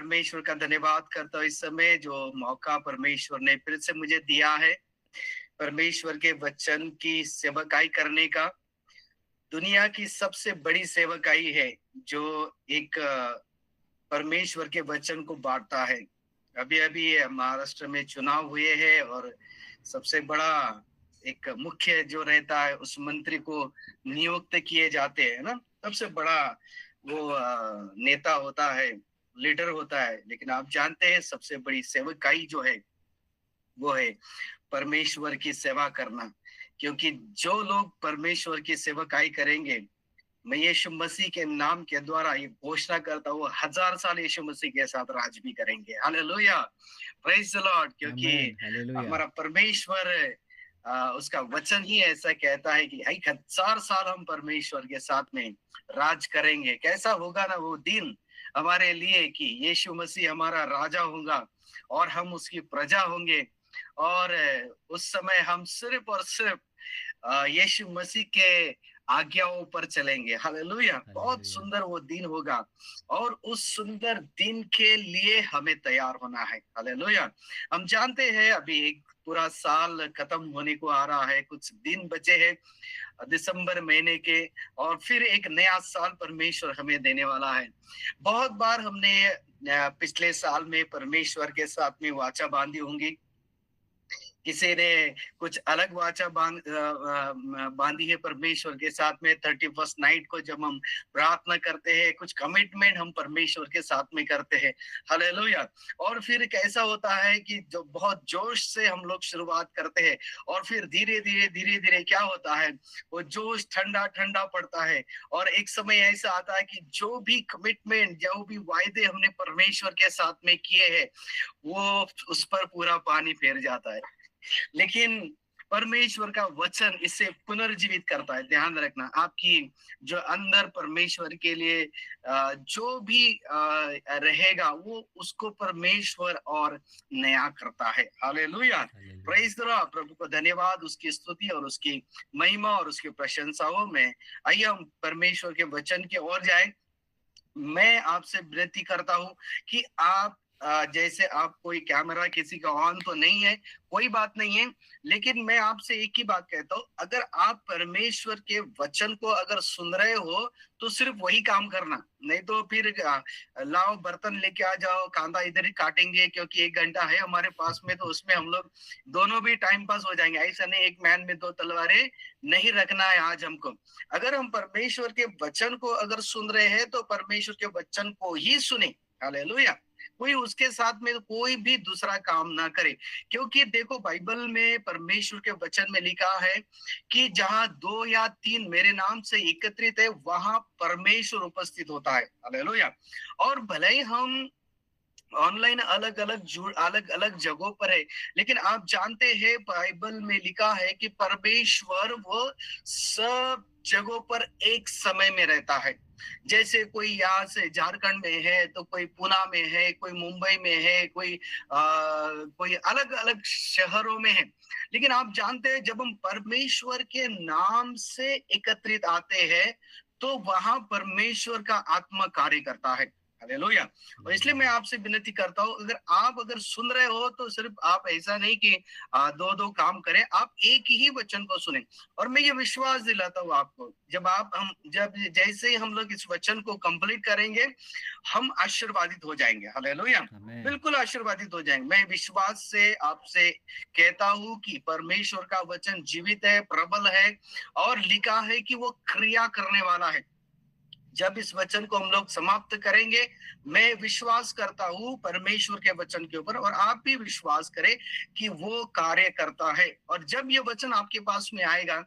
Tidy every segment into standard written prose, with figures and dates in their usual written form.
परमेश्वर का धन्यवाद करता हूँ इस समय जो मौका परमेश्वर ने फिर से मुझे दिया है परमेश्वर के वचन की सेवकाई करने का। दुनिया की सबसे बड़ी सेवकाई है जो एक परमेश्वर के वचन को बांटता है। अभी अभी महाराष्ट्र में चुनाव हुए हैं और सबसे बड़ा एक मुख्य जो रहता है उस मंत्री को नियुक्त किए जाते हैं ना। सबसे बड़ा वो नेता होता है, लीडर होता है। लेकिन आप जानते हैं सबसे बड़ी सेवकाई जो है वो है परमेश्वर की सेवा करना। क्योंकि जो लोग परमेश्वर की सेवकाई करेंगे, मैं यीशु मसीह के नाम के द्वारा ये घोषणा करता हूँ, 1000 साल यीशु मसीह के साथ राज भी करेंगे। Hallelujah, praise the Lord. क्योंकि आमेन, हालेलुया। हमारा परमेश्वर उसका वचन ही ऐसा कहता है कि 1000 साल हम परमेश्वर के साथ में राज करेंगे। कैसा होगा ना वो दिन हमारे लिए कि यीशु मसीह हमारा राजा होगा और हम उसकी प्रजा होंगे। और उस समय हम सिर्फ और सिर्फ यीशु मसीह के आज्ञाओं पर चलेंगे। हालेलुया, बहुत हालेलुया। सुंदर वो दिन होगा और उस सुंदर दिन के लिए हमें तैयार होना है। हालेलुया। हम जानते हैं अभी एक पूरा साल खत्म होने को आ रहा है, कुछ दिन बचे हैं दिसंबर महीने के, और फिर एक नया साल परमेश्वर हमें देने वाला है। बहुत बार हमने पिछले साल में परमेश्वर के साथ में वाचा बांधी होंगी। किसी ने कुछ अलग वाचा बांधी है परमेश्वर के साथ में। 31st नाइट को जब हम प्रार्थना करते हैं, कुछ कमिटमेंट हम परमेश्वर के साथ में करते हैं। हालेलुया। और फिर कैसा होता है कि जो बहुत जोश से हम लोग शुरुआत करते हैं और फिर धीरे धीरे क्या होता है, वो जोश ठंडा ठंडा पड़ता है। और एक समय ऐसा आता है कि जो भी कमिटमेंट, जो भी वायदे हमने परमेश्वर के साथ में किए हैं, वो उस पर पूरा पानी फेर जाता है। लेकिन परमेश्वर का वचन इसे पुनर्जीवित करता है। ध्यान रखना, आपकी जो अंदर परमेश्वर के लिए जो भी रहेगा वो उसको परमेश्वर और नया करता है। Hallelujah, hallelujah. Praise the Lord. प्रभु को धन्यवाद, उसकी स्तुति और उसकी महिमा और उसकी प्रशंसा हो। मैं आइए हम परमेश्वर के वचन की ओर जाए। मैं आपसे विनती करता हूँ कि आप जैसे आप कोई कैमरा किसी का ऑन तो नहीं है, कोई बात नहीं है। लेकिन मैं आपसे एक ही बात कहता हूँ, अगर आप परमेश्वर के वचन को अगर सुन रहे हो तो सिर्फ वही काम करना। नहीं तो फिर लाओ बर्तन लेके आ जाओ, कांदा इधर ही काटेंगे क्योंकि 1 घंटा है हमारे पास में, तो उसमें हम लोग दोनों भी टाइम पास हो जाएंगे। ऐसा नहीं, एक मैन में दो तलवारें नहीं रखना है आज हमको। अगर हम परमेश्वर के वचन को अगर सुन रहे हैं तो परमेश्वर के वचन को ही सुने। हालेलुया। कोई उसके साथ में कोई भी दूसरा काम ना करे। क्योंकि देखो बाइबल में परमेश्वर के वचन में लिखा है कि जहां 2 या 3 मेरे नाम से एकत्रित है वहां परमेश्वर उपस्थित होता है। हालेलुया। और भले ही हम ऑनलाइन अलग अलग जगहों पर है, लेकिन आप जानते हैं बाइबल में लिखा है कि परमेश्वर वो सब जगहों पर एक समय में रहता है। जैसे कोई यहाँ से झारखंड में है तो कोई पुणे में है, कोई मुंबई में है, कोई अलग अलग शहरों में है। लेकिन आप जानते हैं जब हम परमेश्वर के नाम से एकत्रित आते हैं तो वहां परमेश्वर का आत्मा कार्य करता है। हालेलुया। और इसलिए मैं हालेलुया। आपसे विनती करता हूँ, अगर सुन रहे हो तो सिर्फ आप ऐसा नहीं कि दो दो काम करें, आप एक ही वचन को सुने। और मैं ये विश्वास दिलाता हूँ आपको, जब जैसे ही हम लोग इस वचन को कंप्लीट करेंगे, हम आशीर्वादित हो जाएंगे। हालेलुया, आमेन। बिल्कुल आशीर्वादित हो जाएंगे। मैं विश्वास से आपसे कहता हूँ कि परमेश्वर का वचन जीवित है, प्रबल है और लिखा है कि वो क्रिया करने वाला है। जब इस वचन को हम लोग समाप्त करेंगे, मैं विश्वास करता हूं परमेश्वर के वचन के ऊपर, और आप भी विश्वास करें कि वो कार्य करता है। और जब ये वचन आपके पास में आएगा,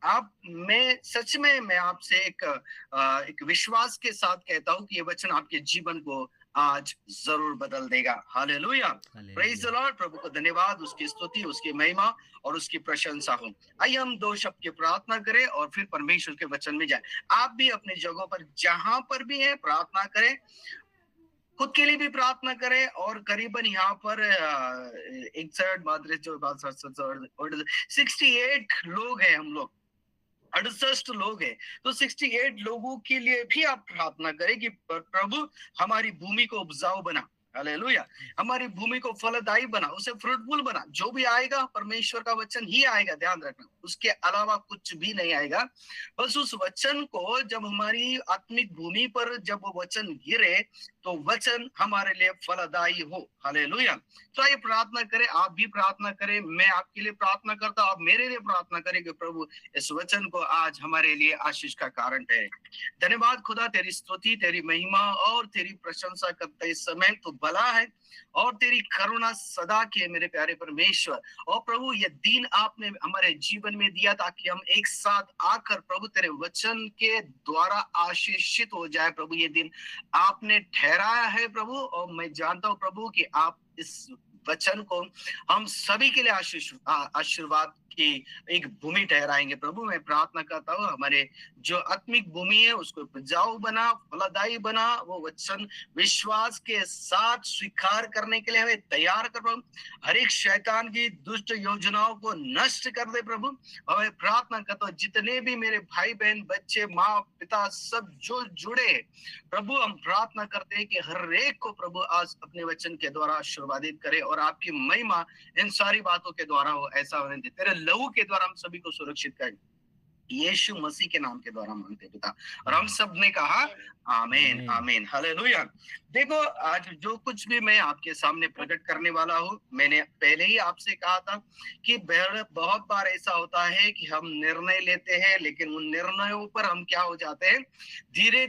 आप मैं सच में मैं आपसे एक विश्वास के साथ कहता हूं कि ये वचन आपके जीवन को आज जरूर बदल देगा। Hallelujah, praise the hallelujah. Lord. प्रभु को धन्यवाद, उसकी स्तुति, उसकी महिमा और उसकी प्रशंसा हो। आइए हम दो शब्द की प्रार्थना करें और फिर परमेश्वर के वचन में जाए। आप भी अपनी जगहों पर जहां पर भी है प्रार्थना करें, खुद के लिए भी प्रार्थना करें। और करीबन यहाँ पर 61 62 68 लोग हैं हम लोग। 68 लोग हैं, तो 68 लोगों के लिए भी आप प्रार्थना करें कि प्रभु हमारी भूमि को उपजाऊ बना, हालेलुया, हमारी भूमि को फलदायी बना, उसे फ्रूटफुल बना। जो भी आएगा परमेश्वर का वचन ही आएगा, ध्यान रखना, उसके अलावा कुछ भी नहीं आएगा। बस उस वचन को जब हमारी आत्मिक भूमि पर जब वो वचन गिरे तो वचन हमारे लिए फलदायी हो, हालेलुया। तो आइए प्रार्थना करें, आप भी प्रार्थना करें, मैं आपके लिए प्रार्थना करता हूं, आप मेरे लिए प्रार्थना करें कि प्रभु इस वचन को आज हमारे लिए आशीष का कारण ठहरे। धन्यवाद खुदा, तेरी स्तुति, तेरी महिमा और तेरी प्रशंसा करते इस समय तो भला है और तेरी करुणा सदा के मेरे प्यारे परमेश्वर। और प्रभु ये दिन आपने हमारे जीवन में दिया ताकि हम एक साथ आकर प्रभु तेरे वचन के द्वारा आशीषित हो जाए। प्रभु ये दिन आपने ठहराया है प्रभु, और मैं जानता हूं प्रभु कि आप इस वचन को हम सभी के लिए आशीर्वाद की एक भूमि ठहराएंगे। प्रभु मैं प्रार्थना करता हूँ हमारे जो आत्मिक भूमि है उसको उपजाऊ बना, फलदायी बना, वो वचन विश्वास के साथ स्वीकार करने के लिए हमें तैयार कर प्रभु। हर एक शैतान की दुष्ट योजनाओं को नष्ट कर दे प्रभु। और मैं प्रार्थना करता हूँ जितने भी मेरे भाई बहन बच्चे माँ पिता सब जो जुड़े प्रभु, हम प्रार्थना करते हैं कि हर एक को प्रभु आज अपने वचन के द्वारा आशीर्वादित करे और आपकी महिमा इन सारी बातों के द्वारा हो, ऐसा होने दे। तेरे लहू के द्वारा हम सभी को सुरक्षित करें, यीशु मसीह के नाम के द्वारा मांगते पिता, और हम सब ने कहा आमीन आमीन, हालेलुया। देखो आज जो कुछ भी मैं आपके सामने प्रकट करने वाला हूँ, मैंने पहले ही आपसे कहा था कि बहुत बार ऐसा होता है कि हम निर्णय लेते हैं लेकिन उन निर्णयों पर हम क्या हो जाते हैं, धीरे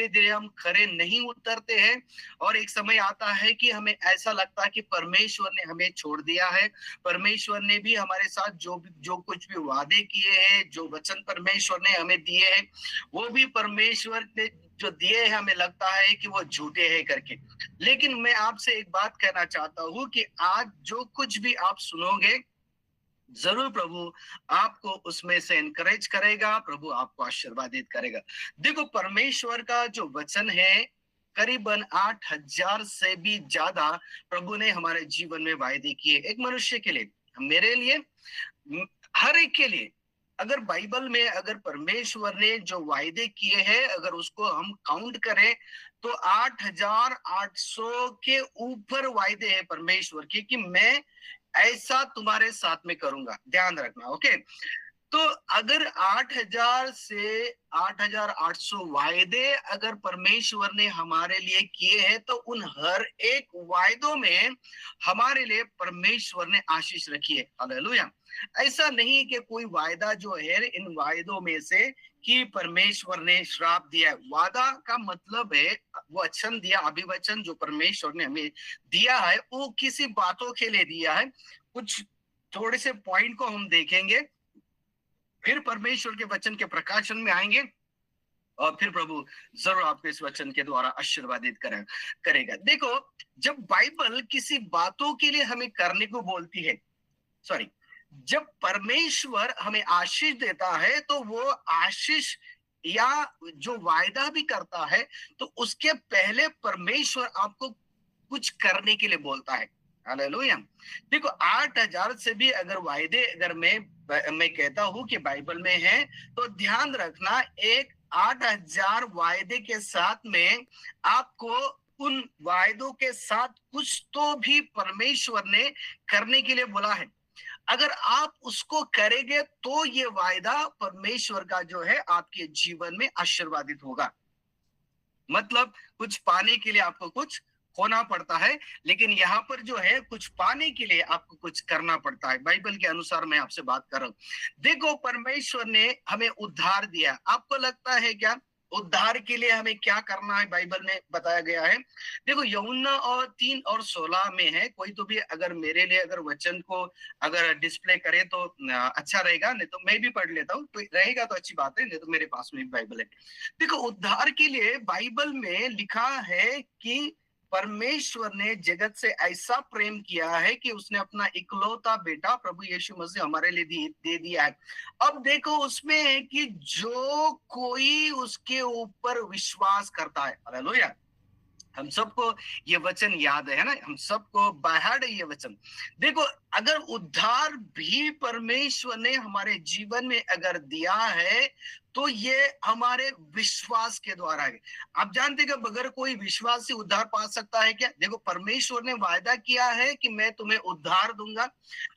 धीरे हम खरे नहीं उतरते हैं। और एक समय आता है कि हमें ऐसा लगता है कि परमेश्वर ने हमें छोड़ दिया है, परमेश्वर ने भी हमारे साथ जो कुछ भी वादे किए हैं, जो वचन परमेश्वर ने हमें दिए हैं, वो भी परमेश्वर ने जो दिए हैं हमें लगता है कि वो झूठे हैं करके। लेकिन मैं आपसे एक बात कहना चाहता हूँ कि आज जो कुछ भी आप सुनोगे जरूर प्रभु आपको उसमें से एनकरेज करेगा, प्रभु आपको आशीर्वादित करेगा। देखो परमेश्वर का जो वचन है करीबन 8,000 से भी ज्यादा प्रभु ने हमारे जीवन में वायदे किए, एक मनुष्य के लिए, मेरे लिए, हर एक के लिए। अगर बाइबल में अगर परमेश्वर ने जो वायदे किए हैं अगर उसको हम काउंट करें तो 8,800 के ऊपर वायदे हैं परमेश्वर के कि मैं ऐसा तुम्हारे साथ में करूंगा, ध्यान रखना, ओके। तो अगर 8,000 से 8,800 वायदे अगर परमेश्वर ने हमारे लिए किए हैं तो उन हर एक वायदों में हमारे लिए परमेश्वर ने आशीष रखी है, हालेलुया। ऐसा नहीं कि कोई वायदा जो है इन वायदों में से कि परमेश्वर ने श्राप दिया है। वादा का मतलब है वो वचन दिया, अभिवचन जो परमेश्वर ने हमें दिया है वो किसी बातों के लिए दिया है। कुछ थोड़े से पॉइंट को हम देखेंगे, फिर परमेश्वर के वचन के प्रकाशन में आएंगे और फिर प्रभु जरूर आपको इस वचन के द्वारा आशीर्वादित करेगा। देखो जब बाइबल किसी बातों के लिए हमें करने को बोलती है, सॉरी, जब परमेश्वर हमें आशीष देता है तो वो आशीष या जो वायदा भी करता है तो उसके पहले परमेश्वर आपको कुछ करने के लिए बोलता है, हालेलुया। देखो 8,000 से भी अगर वायदे अगर मैं कहता हूं कि बाइबल में है तो ध्यान रखना एक 8,000 वायदे के साथ में आपको उन वायदों के साथ कुछ तो भी परमेश्वर ने करने के लिए बोला है। अगर आप उसको करेंगे तो ये वायदा परमेश्वर का जो है आपके जीवन में आशीर्वादित होगा। मतलब कुछ पाने के लिए आपको कुछ खोना पड़ता है, लेकिन यहाँ पर जो है कुछ पाने के लिए आपको कुछ करना पड़ता है। बाइबल के अनुसार मैं आपसे बात कर रहा हूँ। देखो परमेश्वर ने हमें उद्धार दिया, आपको लगता है क्या उद्धार के लिए हमें क्या करना है बाइबल में बताया गया है? देखो यूहन्ना और 3 और 16 में है, कोई तो भी अगर मेरे लिए अगर वचन को अगर डिस्प्ले करे तो अच्छा रहेगा, नहीं तो मैं भी पढ़ लेता हूँ, तो रहेगा तो अच्छी बात है, नहीं तो मेरे पास में बाइबल है। देखो उद्धार के लिए बाइबल में लिखा है कि परमेश्वर ने जगत से ऐसा प्रेम किया है कि उसने अपना इकलौता बेटा प्रभु यीशु मसीह हमारे लिए दे दिया है। अब देखो उसमें है कि जो कोई उसके ऊपर विश्वास करता है, हालेलुया, हम सबको ये वचन याद है ना, हम सबको बाय हार्ट है ये वचन। देखो, अगर उद्धार भी परमेश्वर ने हमारे जीवन में अगर दिया है, तो ये हमारे विश्वास के द्वारा है। आप जानते हैं कि बगैर कोई विश्वास से उद्धार पा सकता है क्या? देखो, परमेश्वर ने वायदा किया है कि मैं तुम्हें उद्धार दूंगा,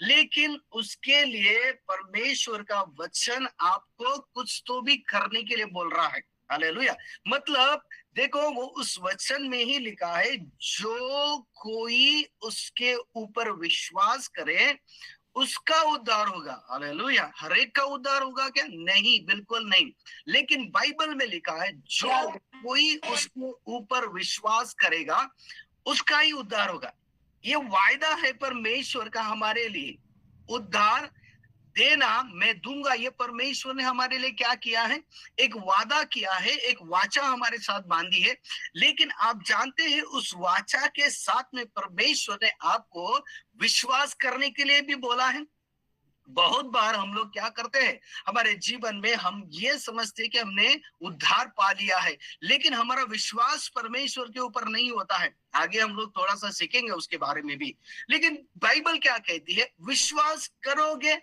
लेकिन उसके लिए परमेश्वर का वचन आपको कुछ तो भी करने के लिए बोल रहा है। हालेलुया। मतलब देखो, वो उस वचन में ही लिखा है, जो कोई उसके ऊपर विश्वास करे उसका उद्धार होगा। हालेलुया। हर एक का उद्धार होगा क्या? नहीं, बिल्कुल नहीं। लेकिन बाइबल में लिखा है, जो कोई उसके ऊपर विश्वास करेगा उसका ही उद्धार होगा। ये वायदा है परमेश्वर का हमारे लिए। उद्धार देना मैं दूंगा, ये परमेश्वर ने हमारे लिए क्या किया है? एक वादा किया है, एक वाचा हमारे साथ बांधी है। लेकिन आप जानते हैं, उस वाचा के साथ में परमेश्वर ने आपको विश्वास करने के लिए भी बोला है। बहुत बार हम लोग क्या करते हैं, हमारे जीवन में हम ये समझते हैं कि हमने उद्धार पा लिया है, लेकिन हमारा विश्वास परमेश्वर के ऊपर नहीं होता है। आगे हम लोग थोड़ा सा सीखेंगे उसके बारे में भी। लेकिन बाइबल क्या कहती है? विश्वास करोगे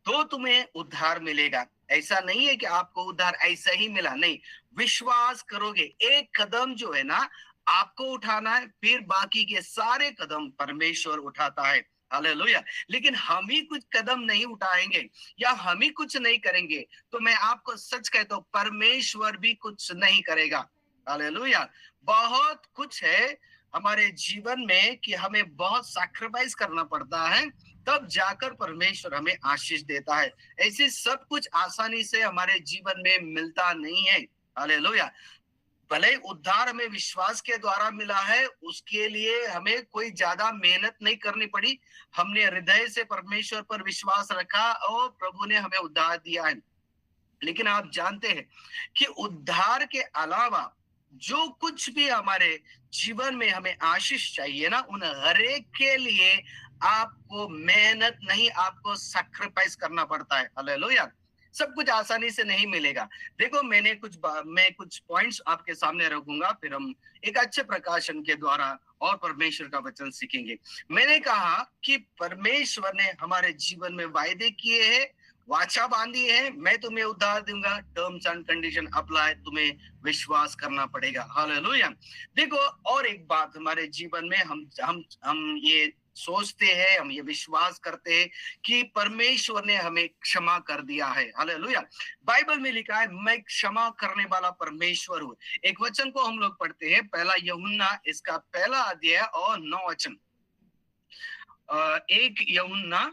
तो तुम्हें उद्धार मिलेगा। ऐसा नहीं है कि आपको उद्धार ऐसा ही मिला, नहीं। विश्वास करोगे, एक कदम जो है ना, आपको उठाना है, फिर बाकी के सारे कदम परमेश्वर उठाता है। हालेलुया। लेकिन हम ही कुछ कदम नहीं उठाएंगे या हम ही कुछ नहीं करेंगे, तो मैं आपको सच कहता हूं, परमेश्वर भी कुछ नहीं करेगा। हालेलुया। बहुत कुछ है हमारे जीवन में कि हमें बहुत सैक्रिफाइस करना पड़ता है, तब जाकर परमेश्वर हमें आशीष देता है। ऐसे सब कुछ आसानी से हमारे जीवन में मिलता नहीं है। हालेलुया। भले उद्धार हमें विश्वास के द्वारा मिला है, उसके लिए हमें कोई ज्यादा मेहनत नहीं करनी पड़ी। हमने हृदय से परमेश्वर पर विश्वास रखा और प्रभु ने हमें उद्धार दिया है। लेकिन आप जानते हैं कि उद्धार के अलावा जो कुछ भी हमारे जीवन में हमें आशीष चाहिए ना, उन हर एक के लिए आपको मेहनत नहीं, आपको सैक्रिफाइस करना पड़ता है। हालेलुया। सब कुछ आसानी से नहीं मिलेगा। देखो, मैं कुछ पॉइंट्स आपके सामने रखूंगा, फिर हम एक अच्छे प्रकाशन के द्वारा और परमेश्वर का वचन सीखेंगे। मैंने कहा कि परमेश्वर ने हमारे जीवन में वायदे किए हैं, वाचा बांधी है, मैं तुम्हें उद्धार दूंगा। टर्म्स एंड कंडीशन अप्लाई, तुम्हें विश्वास करना पड़ेगा। हालेलुया। देखो, और एक बात हमारे जीवन में हम ये सोचते हैं, हम ये विश्वास करते हैं कि परमेश्वर ने हमें क्षमा कर दिया है। हालेलुया। बाइबल में लिखा है, मैं क्षमा करने वाला परमेश्वर हूँ। एक वचन को हम लोग पढ़ते हैं, पहला यूहन्ना इसका पहला अध्याय और 9 वचन। एक यूहन्ना,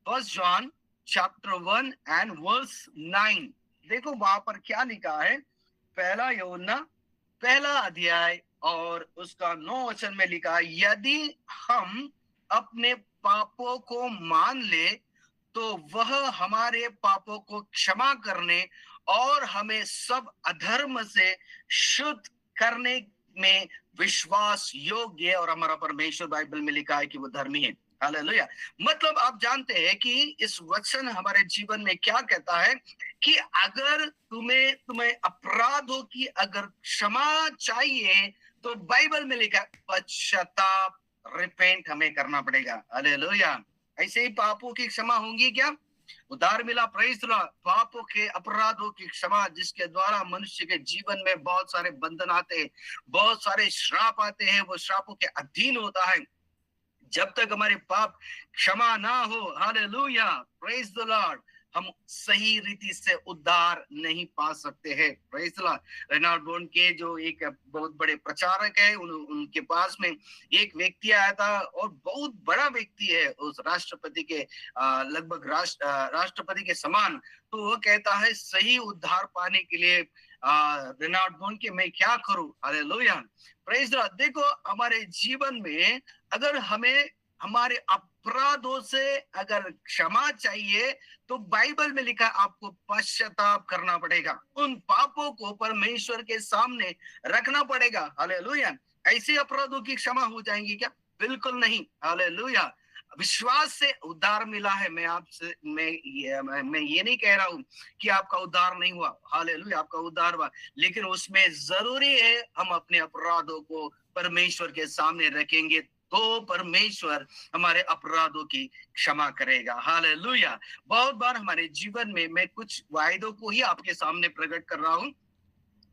first John chapter 1 and verse 9। देखो वहां पर क्या लिखा है। पहला यूहन्ना पहला अध्याय और उसका 9 वचन में लिखा है, यदि हम अपने पापों को मान ले तो वह हमारे पापों को क्षमा करने और हमें सब अधर्म से शुद्ध करने में विश्वास योग्य है। और हमारा परमेश्वर बाइबल में लिखा है कि वो धर्मी है। हालेलुया। मतलब आप जानते हैं कि इस वचन हमारे जीवन में क्या कहता है कि अगर तुम्हें अपराधों की अगर क्षमा चाहिए, तो बाइबल में लिखा है पश्चाताप, रिपेंट हमें करना पड़ेगा। हालेलुया। ऐसे ही पापों की क्षमा होंगी क्या? उद्धार मिला, प्रेज़ द लॉर्ड। पापों के अपराधों की क्षमा, जिसके द्वारा मनुष्य के जीवन में बहुत सारे बंधन आते हैं, बहुत सारे श्राप आते हैं, वो श्रापों के अधीन होता है। जब तक हमारे पाप क्षमा ना हो, हालेलुया, प्रेज़ द लॉर्ड, हम सही रीति से उद्धार नहीं पा सकते हैं। Praise the Lord. Reginald bone के जो एक बहुत बड़े प्रचारक है, उनके पास में एक व्यक्ति आया था और बहुत बड़ा व्यक्ति है, उस राष्ट्रपति के लगभग राष्ट्रपति के समान। तो वो कहता है, सही उद्धार पाने के लिए रेनाल्ड बोन के मैं क्या करूं? Hallelujah, praise the Lord. देखो, हमारे जीवन में अगर हमें हमारे अपराधों से अगर क्षमा चाहिए, तो बाइबल में लिखा आपको पश्चाताप करना पड़ेगा, उन पापों को परमेश्वर के सामने रखना पड़ेगा। हालेलुया। ऐसे अपराधों की क्षमा हो जाएंगी क्या? बिल्कुल नहीं। हालेलुया। विश्वास से उद्धार मिला है। मैं ये नहीं कह रहा हूं कि आपका उद्धार नहीं हुआ, हालेलुया, आपका उद्धार हुआ, लेकिन उसमें जरूरी है हम अपने अपराधों को परमेश्वर के सामने रखेंगे, तो परमेश्वर हमारे अपराधों की क्षमा करेगा, हालेलुया। बहुत बार हमारे जीवन में, मैं कुछ वायदों को ही आपके सामने प्रकट कर रहा हूं।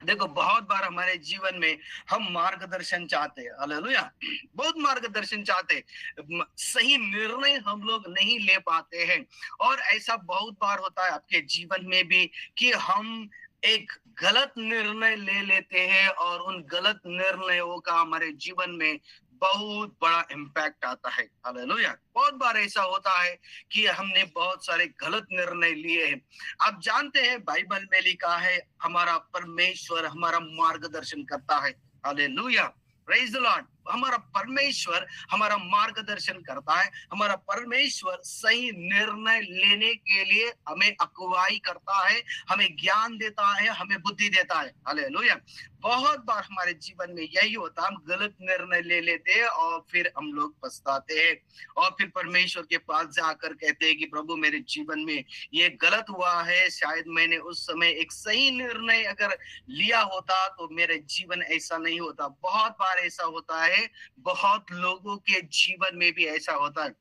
देखो, बहुत बार हमारे जीवन में हम मार्गदर्शन चाहते हैं, हालेलुया, बहुत मार्गदर्शन चाहते हैं, सही निर्णय हम लोग नहीं ले पाते हैं। और ऐसा बहुत बार होता है आपके जीवन में भी कि हम एक गलत निर्णय ले लेते हैं और उन गलत निर्णयों का हमारे जीवन में बहुत बड़ा इम्पैक्ट आता है, हालेलुया। बहुत बार ऐसा होता है कि हमने बहुत सारे गलत निर्णय लिए हैं। आप जानते हैं बाइबल में लिखा है हमारा परमेश्वर हमारा मार्गदर्शन करता है, हालेलुया, प्रेज द लॉर्ड। हमारा परमेश्वर हमारा मार्गदर्शन करता है, हमारा परमेश्वर सही निर्णय लेने के लिए हमें अगुवाई करता है, हमें ज्ञान देता है, हमें बुद्धि देता है, हालेलुया। बहुत बार हमारे जीवन में यही होता है, हम गलत निर्णय ले लेते हैं और फिर हम लोग पछताते हैं और फिर परमेश्वर के पास जाकर कहते हैं कि प्रभु मेरे जीवन में ये गलत हुआ है, शायद मैंने उस समय एक सही निर्णय अगर लिया होता तो मेरे जीवन ऐसा नहीं होता। बहुत बार ऐसा होता है, बहुत लोगों के जीवन में भी ऐसा होता है।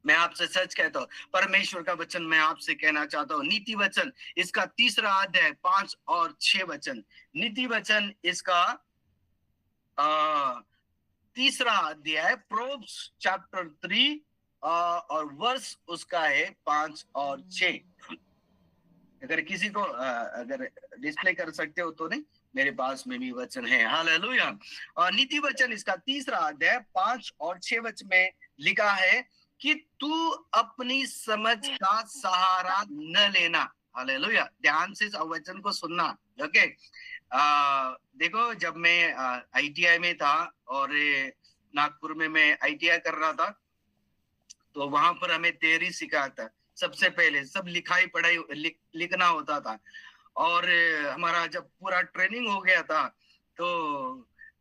मैं आपसे सच कहता हूँ, परमेश्वर का वचन मैं आपसे कहना चाहता हूँ, नीति वचन इसका 3रा अध्याय 5 और 6 वचन, नीति वचन इसका 3रा अध्याय, प्रोव्स चैप्टर 3 और वर्स उसका है 5 और 6। अगर किसी को अगर डिस्प्ले कर सकते हो तो नहीं, मेरे पास में भी वचन है, हालेलुया। और नीति वचन इसका 3रा अध्याय 5 और 6 वचन में लिखा है कि तू अपनी समझ का सहारा न लेना, हालेलुया। ध्यान से वचन को सुनना, ओके। देखो, जब मैं ITI में था और नागपुर में मैं ITI कर रहा था, तो वहां पर हमें थियरी सिखाया था। सबसे पहले सब लिखाई पढ़ाई लिखना होता था। और हमारा जब पूरा ट्रेनिंग हो गया था तो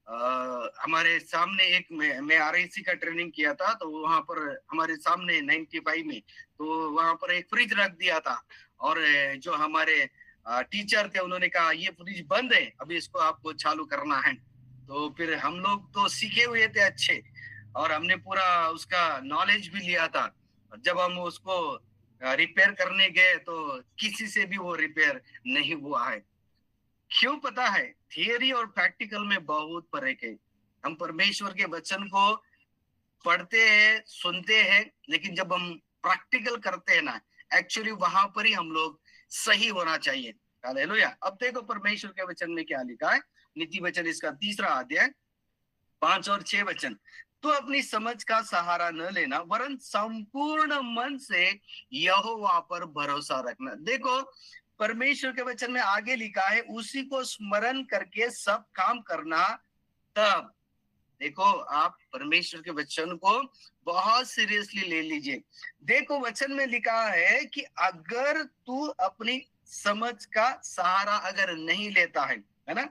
हमारे सामने एक मैं RIC का ट्रेनिंग किया था, तो वहां पर हमारे सामने 95 में तो वहां पर एक फ्रिज रख दिया था और जो हमारे टीचर थे उन्होंने कहा ये फ्रिज बंद है, अभी इसको आपको चालू करना है। तो फिर हम लोग तो सीखे हुए थे अच्छे और हमने पूरा उसका नॉलेज भी लिया था। जब हम उसको रिपेयर करने गए तो किसी से भी वो रिपेयर नहीं हुआ है। क्यों पता है? थियरी और प्रैक्टिकल में बहुत फर्क है। हम परमेश्वर के वचन को पढ़ते हैं, सुनते हैं, लेकिन जब हम प्रैक्टिकल करते हैं ना, एक्चुअली वहां पर ही हम लोग सही होना चाहिए, हालेलुया। अब देखो परमेश्वर के वचन में क्या लिखा है, नीति वचन इसका 3रा अध्याय 5 और 6 वचन। तो अपनी समझ का सहारा न लेना, वरन संपूर्ण मन से यहोवा पर भरोसा रखना। देखो, परमेश्वर के वचन में आगे लिखा है उसी को स्मरण करके सब काम करना। तब देखो, आप परमेश्वर के वचन को बहुत सीरियसली ले लीजिए। देखो, वचन में लिखा है कि अगर तू अपनी समझ का सहारा अगर नहीं लेता है ना,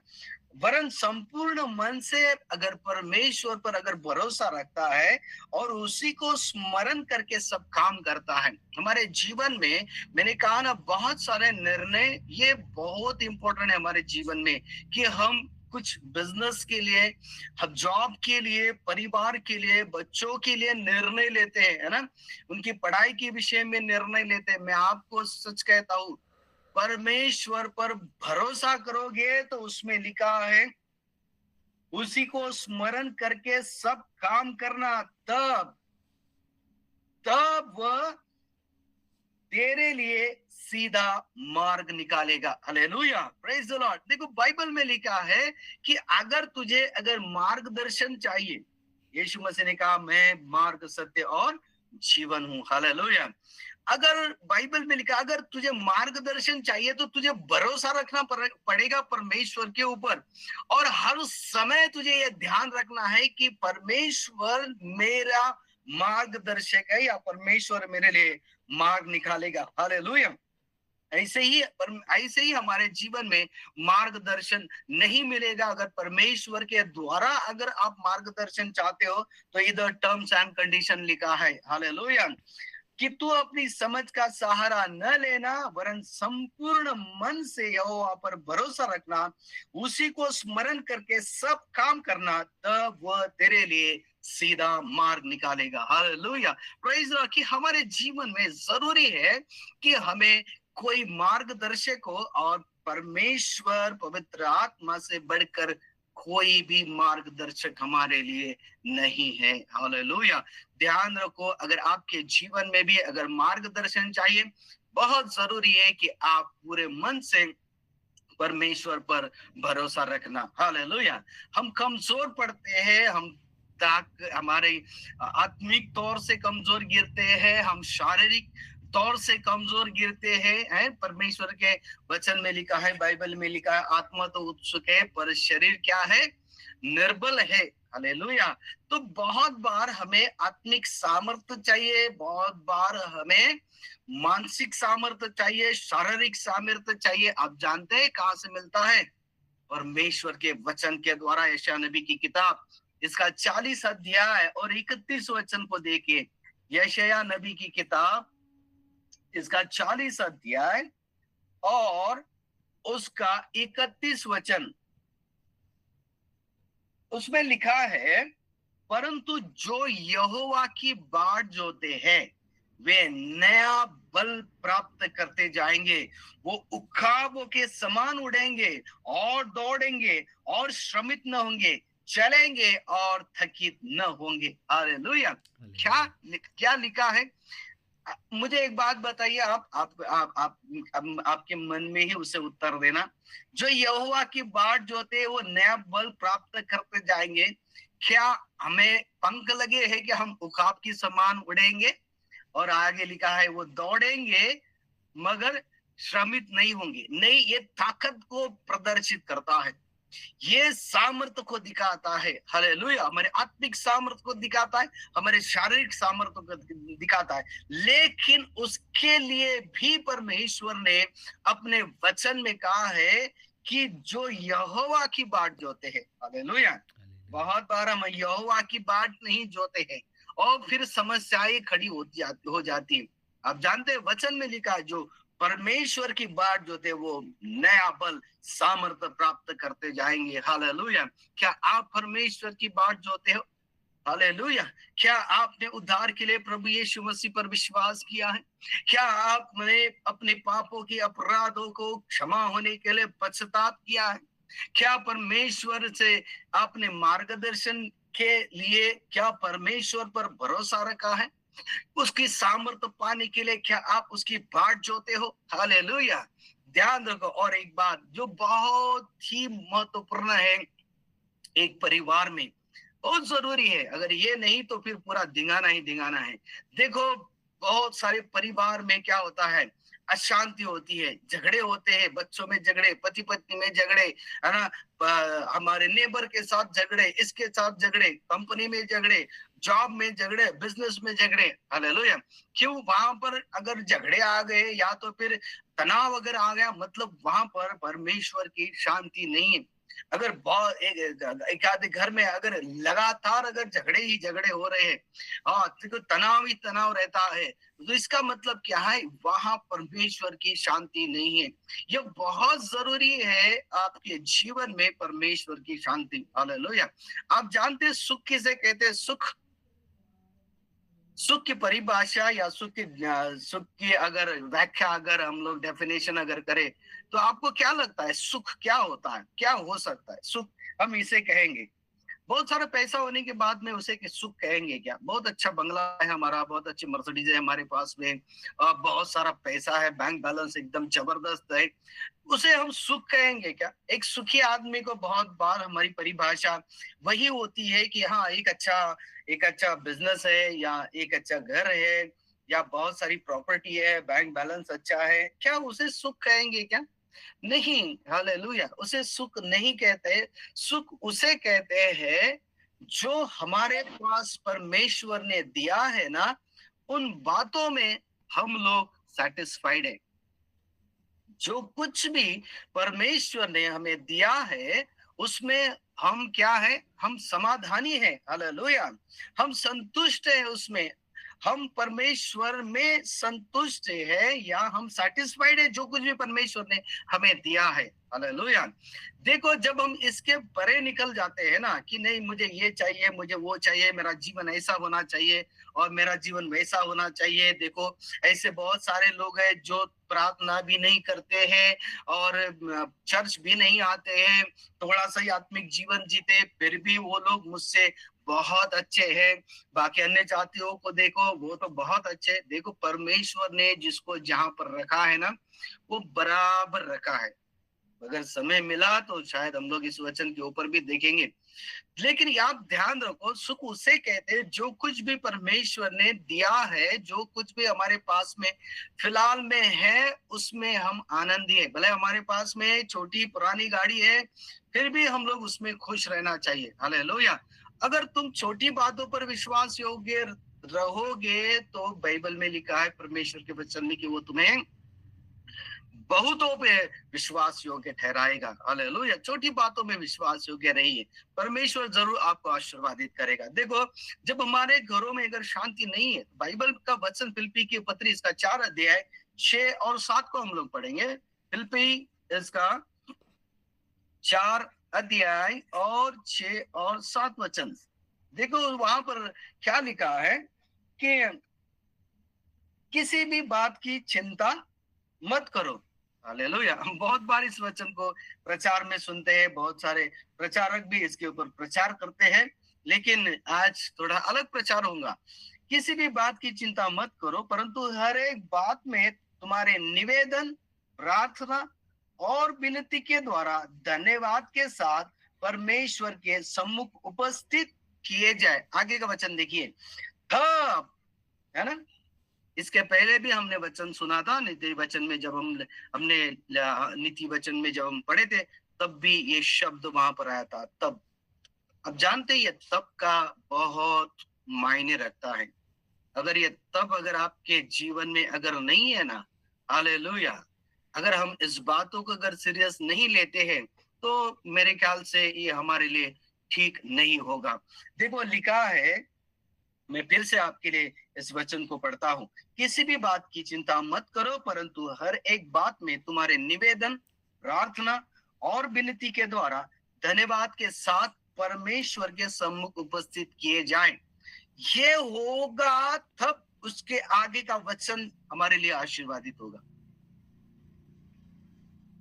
वरन संपूर्ण मन से अगर परमेश्वर पर अगर भरोसा रखता है और उसी को स्मरण करके सब काम करता है हमारे जीवन में, मैंने कहा ना, बहुत सारे निर्णय ये बहुत इंपॉर्टेंट है हमारे जीवन में कि हम कुछ बिजनेस के लिए, हम जॉब के लिए, परिवार के लिए, बच्चों के लिए निर्णय लेते हैं, है ना, उनकी पढ़ाई के विषय में निर्णय लेते हैं। मैं आपको सच कहता हूँ, परमेश्वर पर भरोसा करोगे तो उसमें लिखा है उसी को स्मरण करके सब काम करना, तब वह तेरे लिए सीधा मार्ग निकालेगा, हालेलुया, प्रेज द लॉर्ड। देखो, बाइबल में लिखा है कि अगर तुझे अगर मार्गदर्शन चाहिए, यीशु मसीह ने कहा मैं मार्ग, सत्य और जीवन हूं, हालेलुया। अगर बाइबल में लिखा अगर तुझे मार्गदर्शन चाहिए तो तुझे भरोसा रखना पड़ेगा परमेश्वर के ऊपर, और हर समय तुझे यह ध्यान रखना है कि परमेश्वर मेरा मार्गदर्शक है या परमेश्वर मेरे लिए मार्ग निकालेगा, हालेलुया। ऐसे ही हमारे जीवन में मार्गदर्शन नहीं मिलेगा। अगर परमेश्वर के द्वारा अगर आप मार्गदर्शन चाहते हो, तो इधर टर्म्स एंड कंडीशन लिखा है, हालेलुया, कि तू अपनी समझ का सहारा न लेना, वरन संपूर्ण मन से यहोवा पर भरोसा रखना, उसी को स्मरण करके सब काम करना, तब वह तेरे लिए सीधा मार्ग निकालेगा। Hallelujah, praise the Lord. कि हमारे जीवन में जरूरी है कि हमें कोई मार्गदर्शक हो, और परमेश्वर पवित्र आत्मा से बढ़कर कोई भी मार्गदर्शक हमारे लिए नहीं है। हालेलुया, ध्यान रखो, अगर आपके जीवन में भी अगर मार्गदर्शन चाहिए, बहुत जरूरी है कि आप पूरे मन से परमेश्वर पर भरोसा रखना। हालेलुया, हम कमजोर पड़ते हैं, हम हमारे आत्मिक तौर से कमजोर गिरते हैं, हम शारीरिक तौर से कमजोर गिरते हैं। परमेश्वर के वचन में लिखा है, बाइबल में लिखा है, आत्मा तो उत्सुक है पर शरीर क्या है, निर्बल है। हालेलुया, तो बहुत बार हमें आत्मिक सामर्थ्य चाहिए, बहुत बार हमें मानसिक सामर्थ्य चाहिए, शारीरिक सामर्थ्य चाहिए। आप जानते हैं कहां से मिलता है? परमेश्वर के वचन के द्वारा। यशायाह नबी की किताब इसका 40 अध्याय और 31 वचन को देखिए। यशायाह नबी की किताब इसका 40 अध्याय और उसका 31 वचन, उसमें लिखा है, परंतु जो यहोवा की बाट जोते हैं वे नया बल प्राप्त करते जाएंगे, वो उखाबों के समान उड़ेंगे और दौड़ेंगे और श्रमित न होंगे, चलेंगे और थकित न होंगे। हालेलुया, क्या क्या लिखा है? मुझे एक बात बताइए, आपके मन में ही उसे उत्तर देना। जो यहोवा की बाट जोते वो नया बल प्राप्त करते जाएंगे, क्या हमें पंख लगे हैं कि हम उकाब की समान उड़ेंगे? और आगे लिखा है वो दौड़ेंगे मगर श्रमित नहीं होंगे। नहीं, ये ताकत को प्रदर्शित करता है, ये सामर्थ्य को दिखाता है। हालेलुया, हमारे आत्मिक सामर्थ्य को दिखाता है, हमारे शारीरिक सामर्थ्य को दिखाता है। लेकिन उसके लिए भी परमेश्वर ने अपने वचन में कहा है कि जो यहोवा की बाट जोते हैं, हालेलुया, बहुत बार हम यहोवा की बाट नहीं जोते हैं और फिर समस्याएं खड़ी हो जाती है। आप जानते हैं वचन में लिखा है, जो परमेश्वर की बाट जो थे वो नया बल सामर्थ्य प्राप्त करते जाएंगे। हालेलुया, क्या आप परमेश्वर की बाट जोते हो? हालेलुया, क्या आपने उद्धार के लिए प्रभु यीशु मसीह पर विश्वास किया है? क्या आपने अपने पापों की अपराधों को क्षमा होने के लिए पश्चाताप किया है? क्या परमेश्वर से आपने मार्गदर्शन के लिए क्या परमेश्वर पर भरोसा रखा है? उसकी सामर्थ्य पाने के लिए क्या आप उसकी बाट जोते हो? हालेलुया, ध्यान रखो। और एक बात जो बहुत ही महत्वपूर्ण है एक परिवार में, बहुत जरूरी है, अगर ये नहीं तो फिर पूरा धिंगाना ही धिंगाना है। देखो, बहुत सारे परिवार में क्या होता है, अशांति होती है, झगड़े होते हैं, बच्चों में झगड़े, पति पत्नी में झगड़े, है ना, हमारे नेबर के साथ झगड़े, इसके साथ झगड़े, कंपनी में झगड़े, जॉब में झगड़े, बिजनेस में झगड़े। हालेलुया, क्यों? वहां पर अगर झगड़े आ गए या तो फिर तनाव अगर आ गया, मतलब वहां पर परमेश्वर की शांति नहीं है। अगर बहुत एक आधे घर में अगर लगातार अगर झगड़े ही झगड़े हो रहे हैं, हाँ, तो तनाव ही तनाव रहता है, तो इसका मतलब क्या है? वहां परमेश्वर की शांति नहीं है। ये बहुत जरूरी है आपके जीवन में परमेश्वर की शांति। हालेलुया, आप जानते हैं सुख किसे कहते हैं? सुख की परिभाषा या सुख की अगर व्याख्या अगर हम लोग डेफिनेशन अगर करें, तो आपको क्या लगता है सुख क्या होता है, क्या हो सकता है सुख? हम इसे कहेंगे, बहुत सारा पैसा होने के बाद में उसे कि सुख कहेंगे क्या? बहुत अच्छा बंगला है हमारा, बहुत अच्छी मर्सिडीज है हमारे पास में, बहुत सारा पैसा है, बैंक बैलेंस एकदम जबरदस्त है, उसे हम सुख कहेंगे क्या? एक सुखी आदमी को बहुत बार हमारी परिभाषा वही होती है कि हाँ, एक अच्छा बिजनेस है, या एक अच्छा घर है, या बहुत सारी प्रॉपर्टी है, बैंक बैलेंस अच्छा है, क्या उसे सुख कहेंगे क्या? नहीं। हालेलुया, उसे सुख नहीं कहते। सुख उसे कहते हैं जो हमारे पास परमेश्वर ने दिया है ना, उन बातों में हम लोग सेटिस्फाइड है। जो कुछ भी परमेश्वर ने हमें दिया है, उसमें हम क्या है? हम समाधानी हैं। हालेलुया! हम संतुष्ट हैं उसमें। हम परमेश्वर में संतुष्ट है, या हम सैटिस्फाइड है जो कुछ भी परमेश्वर ने हमें दिया है। हालेलुया! देखो, जब हम इसके परे निकल जाते हैं ना कि नहीं मुझे ये चाहिए, मुझे वो चाहिए, मेरा जीवन ऐसा होना चाहिए और मेरा जीवन वैसा होना चाहिए। देखो, ऐसे बहुत सारे लोग हैं जो प्रार्थना भी नहीं करते हैं और चर्च भी नहीं आते हैं, थोड़ा सा ही आत्मिक जीवन जीते, फिर भी वो लोग मुझसे बहुत अच्छे हैं। बाकी अन्य जातियों को देखो, वो तो बहुत अच्छे। देखो, परमेश्वर ने जिसको जहां पर रखा है ना, वो बराबर रखा है। अगर समय मिला तो शायद हम लोग इस वचन के ऊपर भी देखेंगे। लेकिन आप ध्यान रखो, सुख उसे कहते हैं जो कुछ भी परमेश्वर ने दिया है, जो कुछ भी हमारे पास में फिलहाल में है, उसमें हम आनंदी है। भले हमारे पास में छोटी पुरानी गाड़ी है, फिर भी हम लोग उसमें खुश रहना चाहिए। हालेलुया! अगर तुम छोटी बातों पर विश्वास योग्य रहोगे, तो बाइबल में लिखा है परमेश्वर के वचन में कि वो तुम्हें बहुतों पे विश्वास योग्य ठहराएगा। हालेलुया! छोटी बातों में विश्वास योग्य रहिए, परमेश्वर जरूर आपको आशीर्वादित करेगा। देखो, जब हमारे घरों में अगर शांति नहीं है, बाइबल का वचन फिलिप्पी की पत्री इसका 4 अध्याय 6 और 7 को हम लोग पढ़ेंगे। फिलिप्पी इसका 4 अध्याय और 6 और 7 वचन। देखो वहां पर क्या लिखा है कि किसी भी बात की चिंता मत करो। हालेलुया! हम बहुत बार इस वचन को प्रचार में सुनते हैं, बहुत सारे प्रचारक भी इसके ऊपर प्रचार करते हैं, लेकिन आज थोड़ा अलग प्रचार होगा। किसी भी बात की चिंता मत करो, परंतु हर एक बात में तुम्हारे निवेदन, प्रार्थना और विनती के द्वारा धन्यवाद के साथ परमेश्वर के सम्मुख उपस्थित किए जाए। आगे का वचन देखिए। तब, है ना? इसके पहले भी हमने वचन सुना था, नीति वचन में जब हमने नीति वचन में जब हम पढ़े थे, तब भी ये शब्द वहां पर आया था, तब। अब जानते हैं ये तब का बहुत मायने रखता है। अगर ये तब अगर आपके जीवन में अगर नहीं है ना, हालेलुया, अगर हम इस बातों को अगर सीरियस नहीं लेते हैं, तो मेरे ख्याल से ये हमारे लिए ठीक नहीं होगा। देखो लिखा है, मैं फिर से आपके लिए इस वचन को पढ़ता हूं। किसी भी बात की चिंता मत करो, परंतु हर एक बात में तुम्हारे निवेदन, प्रार्थना और विनती के द्वारा धन्यवाद के साथ परमेश्वर के सम्मुख उपस्थित किए जाएं। ये होगा तब उसके आगे का वचन हमारे लिए आशीर्वादित होगा।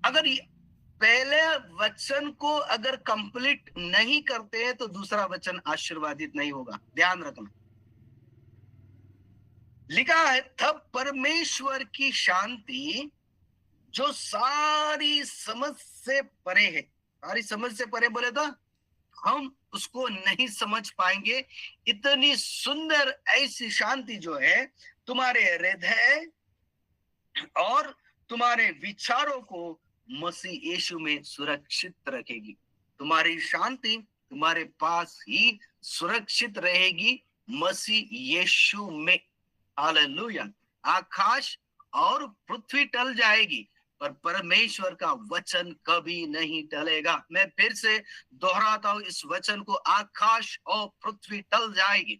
अगर पहले वचन को अगर कंप्लीट नहीं करते हैं, तो दूसरा वचन आशीर्वादित नहीं होगा। ध्यान रखना, लिखा है तब परमेश्वर की शांति जो सारी समझ से परे है। सारी समझ से परे बोले तो हम उसको नहीं समझ पाएंगे। इतनी सुंदर ऐसी शांति जो है, तुम्हारे हृदय और तुम्हारे विचारों को मसीह यीशु में सुरक्षित रखेगी। तुम्हारी शांति तुम्हारे पास ही सुरक्षित रहेगी, मसीह यीशु में। हालेलुया! आकाश और पृथ्वी टल जाएगी, पर परमेश्वर का वचन कभी नहीं टलेगा। मैं फिर से दोहराता हूं इस वचन को, आकाश और पृथ्वी टल जाएगी,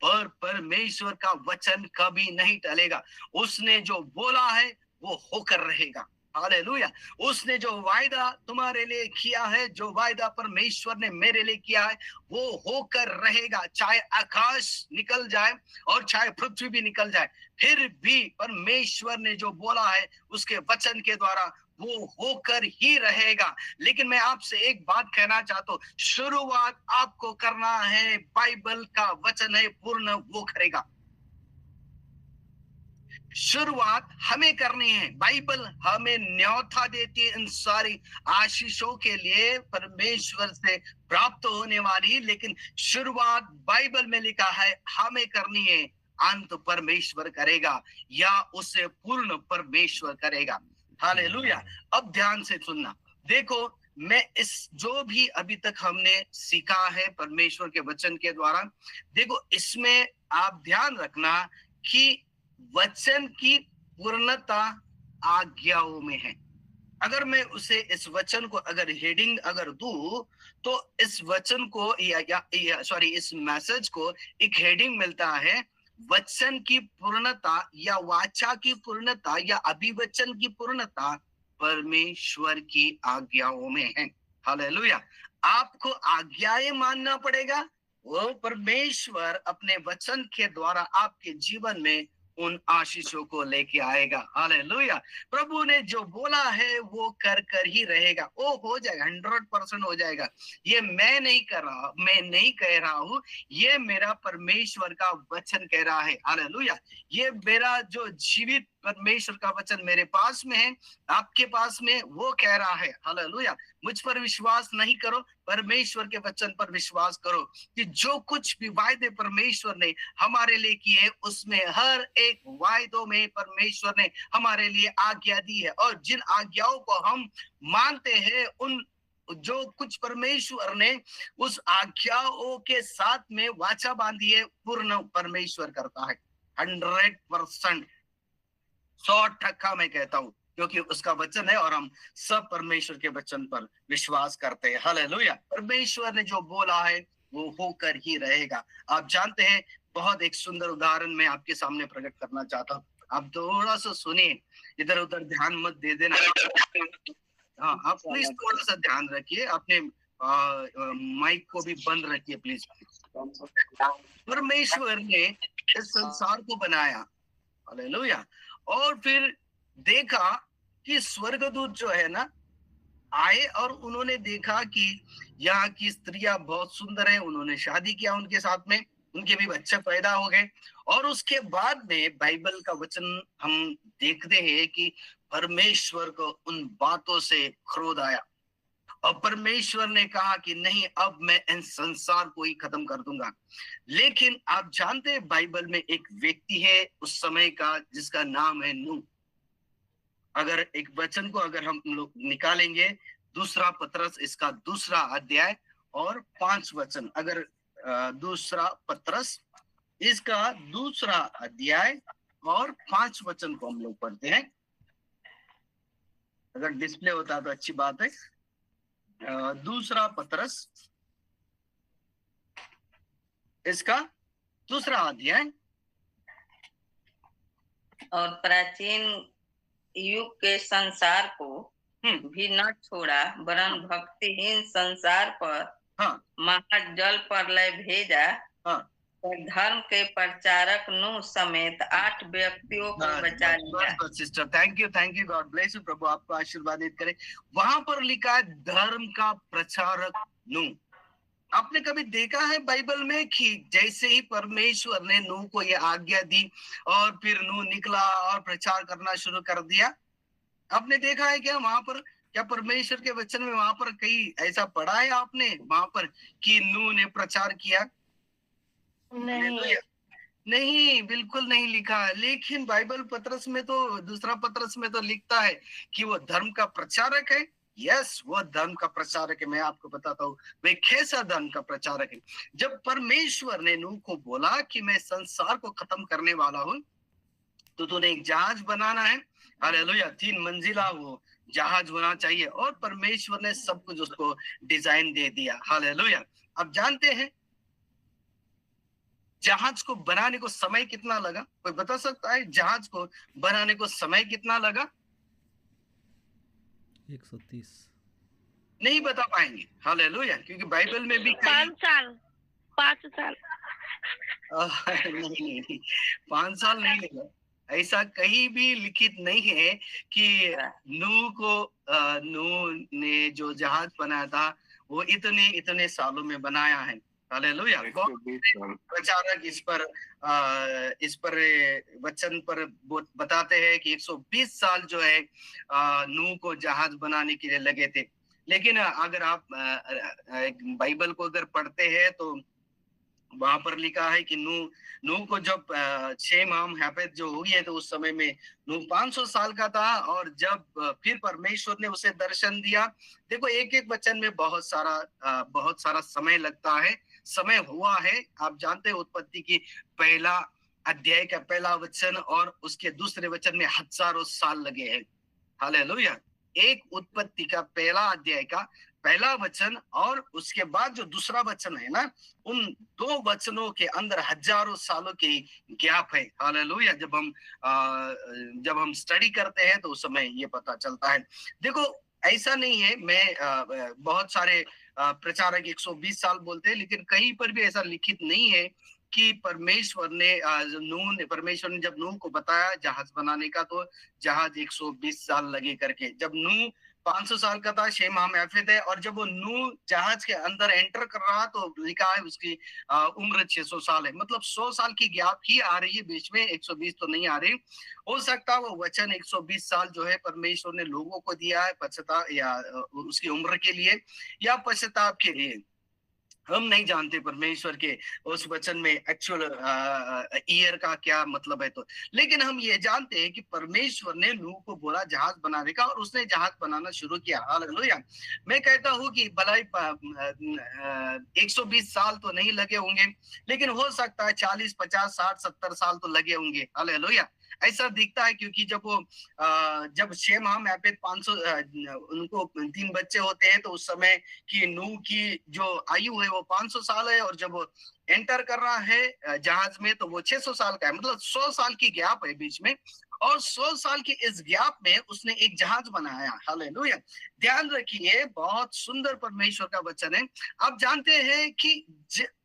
पर परमेश्वर का वचन कभी नहीं टलेगा। उसने जो बोला है वो होकर रहेगा। हालेलुया! उसने जो वायदा तुम्हारे लिए किया है, जो वायदा परमेश्वर ने मेरे लिए किया है, वो होकर रहेगा। चाहे आकाश निकल जाए और चाहे पृथ्वी भी निकल जाए, फिर भी परमेश्वर ने जो बोला है उसके वचन के द्वारा वो होकर ही रहेगा। लेकिन मैं आपसे एक बात कहना चाहता हूं, शुरुआत आपको करना है, बाइबल का वचन है पूर्ण वो करेगा। शुरुआत हमें करनी है। बाइबल हमें न्योता देती है इन सारी आशीषों के लिए, परमेश्वर से प्राप्त होने वाली, लेकिन शुरुआत बाइबल में लिखा है हमें करनी है। अंत परमेश्वर करेगा, या उसे पूर्ण परमेश्वर करेगा। हालेलुया! अब ध्यान से सुनना। देखो, मैं इस जो भी अभी तक हमने सीखा है परमेश्वर के वचन के द्वारा, देखो इसमें आप ध्यान रखना कि वचन की पूर्णता आज्ञाओं में है। अगर मैं उसे इस वचन को अगर हेडिंग अगर दूं, तो इस वचन को सॉरी इस मैसेज को एक हेडिंग मिलता है, वचन की पूर्णता या वाचा की पूर्णता या अभिवचन की पूर्णता परमेश्वर की आज्ञाओं में है। हालेलुया। आपको आज्ञाएं मानना पड़ेगा, वो परमेश्वर अपने वचन के द्वारा आपके जीवन में उन आशीषों को लेके आएगा। हालेलुया। प्रभु ने जो बोला है वो कर ही रहेगा, वो हो जाएगा, 100% हो जाएगा। ये मैं नहीं कर रहा, मैं नहीं कह रहा हूं, ये मेरा परमेश्वर का वचन कह रहा है। हालेलुया। ये मेरा जो जीवित परमेश्वर का वचन मेरे पास में है, आपके पास में, वो कह रहा है। हालेलुया। मुझ पर विश्वास नहीं करो, परमेश्वर के वचन पर विश्वास करो कि जो कुछ भी वायदे परमेश्वर ने हमारे लिए किए, उसमें हर एक वायदों में परमेश्वर ने हमारे लिए आज्ञा दी है, और जिन आज्ञाओं को हम मानते हैं, उन जो कुछ परमेश्वर ने उस आज्ञाओं के साथ में वाचा बांधी है, पूर्ण परमेश्वर करता है। 100%, 100% मैं कहता हूं, क्योंकि उसका वचन है और हम सब परमेश्वर के वचन पर विश्वास करते हैं। हालेलुया। परमेश्वर ने जो बोला है वो होकर ही रहेगा। आप जानते हैं, बहुत एक सुंदर उदाहरण मैं आपके सामने प्रकट करना चाहता हूँ। आप थोड़ा सा सुनिए, इधर उधर ध्यान मत दे देना। हाँ, आप प्लीज थोड़ा सा ध्यान रखिए, अपने माइक को भी बंद रखिए प्लीज। परमेश्वर ने इस संसार को बनाया, हालेलुया, और फिर देखा कि स्वर्गदूत जो है ना आए, और उन्होंने देखा कि यहाँ की स्त्रियां बहुत सुंदर है, उन्होंने शादी किया उनके साथ में, उनके भी बच्चे पैदा हो गए। और उसके बाद में बाइबल का वचन हम देखते हैं कि परमेश्वर को उन बातों से क्रोध आया, और परमेश्वर ने कहा कि नहीं, अब मैं इन संसार को ही खत्म कर दूंगा। लेकिन आप जानते हैं, बाइबल में एक व्यक्ति है उस समय का, जिसका नाम है नूह। अगर एक वचन को अगर हम लोग निकालेंगे, दूसरा पतरस इसका दूसरा अध्याय और 5 वचन, अगर दूसरा पतरस इसका दूसरा अध्याय और 5 वचन को हम लोग पढ़ते हैं। अगर डिस्प्ले होता तो अच्छी बात है। दूसरा पतरस इसका दूसरा अध्याय। और प्राचीन युग के संसार को भी न छोड़ा, वरन भक्तिहीन संसार पर महाजल प्रलय भेजा, और धर्म के प्रचारक नूह समेत 8 व्यक्तियों को बचा लिया। Sister, thank you, God bless you, प्रभु आपको आशीर्वादित करे। वहां पर लिखा है धर्म का प्रचारक नूह। आपने कभी देखा है बाइबल में कि जैसे ही परमेश्वर ने नूह को ये आज्ञा दी और फिर नूह निकला और प्रचार करना शुरू कर दिया? आपने देखा है क्या वहां पर? क्या परमेश्वर के वचन में वहां पर कहीं ऐसा पढ़ा है आपने वहां पर कि नूह ने प्रचार किया? नहीं, बिल्कुल नहीं लिखा है। लेकिन बाइबल पतरस में तो, दूसरा पतरस में तो लिखता है कि वो धर्म का प्रचारक है। यस, वो धर्म का प्रचारक है। मैं आपको बताता हूँ वे कैसा धर्म का प्रचारक है। जब परमेश्वर ने नूह को बोला कि मैं संसार को खत्म करने वाला हूँ, तो तूने एक जहाज बनाना है। हालेलुया। 3 मंजिला वो जहाज होना चाहिए, और परमेश्वर ने सब कुछ उसको डिजाइन दे दिया। हालेलुया। अब जानते हैं जहाज को बनाने को समय कितना लगा? कोई बता सकता है जहाज को बनाने को समय कितना लगा? 130 नहीं बता पाएंगे। हालेलुया। क्योंकि बाइबल में भी 5 साल 5 साल नहीं, 5 साल नहीं लगा। ऐसा कहीं भी लिखित नहीं है कि नूह ने जो जहाज बनाया था वो इतने सालों में बनाया है। हालेलुया। प्रचारक इस पर वचन पर बताते हैं कि 120 साल जो है नूह को जहाज बनाने के लिए लगे थे। लेकिन अगर आप बाइबल को अगर पढ़ते हैं तो वहां पर लिखा है कि नूह को जब 6 माह हैफेज जो हो गए, तो उस समय में नूह 500 साल का था। और जब फिर परमेश्वर ने उसे दर्शन दिया, देखो एक एक वचन में बहुत सारा समय लगता है, समय हुआ है। आप जानते हैं उत्पत्ति की पहला अध्याय का पहला वचन और उसके दूसरे वचन में हजारों साल लगे हैं। हालेलुया। एक उत्पत्ति का पहला अध्याय का पहला वचन और उसके बाद जो दूसरा वचन है ना, उन दो वचनों के अंदर हजारों सालों की गैप है। हालेलुया। जब हम स्टडी करते हैं तो उस समय ये पता चलता है। देखो, ऐसा नहीं है, मैं बहुत सारे प्रचारक 120 साल बोलते हैं, लेकिन कहीं पर भी ऐसा लिखित नहीं है कि परमेश्वर ने जब नूह को बताया जहाज बनाने का, तो जहाज 120 साल लगे करके। जब नूह 500 साल का था, शेम हम याफेत है, और जब वो नूह जहाज के अंदर एंटर कर रहा तो लिखा है उसकी उम्र 600 साल है। मतलब 100 साल की गैप ही आ रही है बीच में, 120 तो नहीं आ रही। हो सकता है वो वचन 120 साल जो है परमेश्वर ने लोगों को दिया है पश्चाताप या उसकी उम्र के लिए या पश्चाताप के लिए। हम नहीं जानते परमेश्वर के उस वचन में एक्चुअल ईयर का क्या मतलब है। तो लेकिन हम ये जानते हैं कि परमेश्वर ने नूह को बोला जहाज बनाने का, और उसने जहाज बनाना शुरू किया। हालेलुया। मैं कहता हूँ कि भलाई 120 साल तो नहीं लगे होंगे, लेकिन हो सकता है 40, 50, 60, 70 साल तो लगे होंगे। हालेलुया। ऐसा दिखता है, क्योंकि जब शेम हम याफेत 500 उनको 3 बच्चे होते हैं, तो उस समय की नूह की जो आयु है वो 500 साल है, और जब वो एंटर कर रहा है जहाज में तो वो 600 साल का है। मतलब 100 साल की गैप है बीच में, और 100 साल की इस गैप में उसने एक जहाज बनाया। हालेलुया। ध्यान रखिए, बहुत सुंदर परमेश्वर का वचन है। आप जानते हैं कि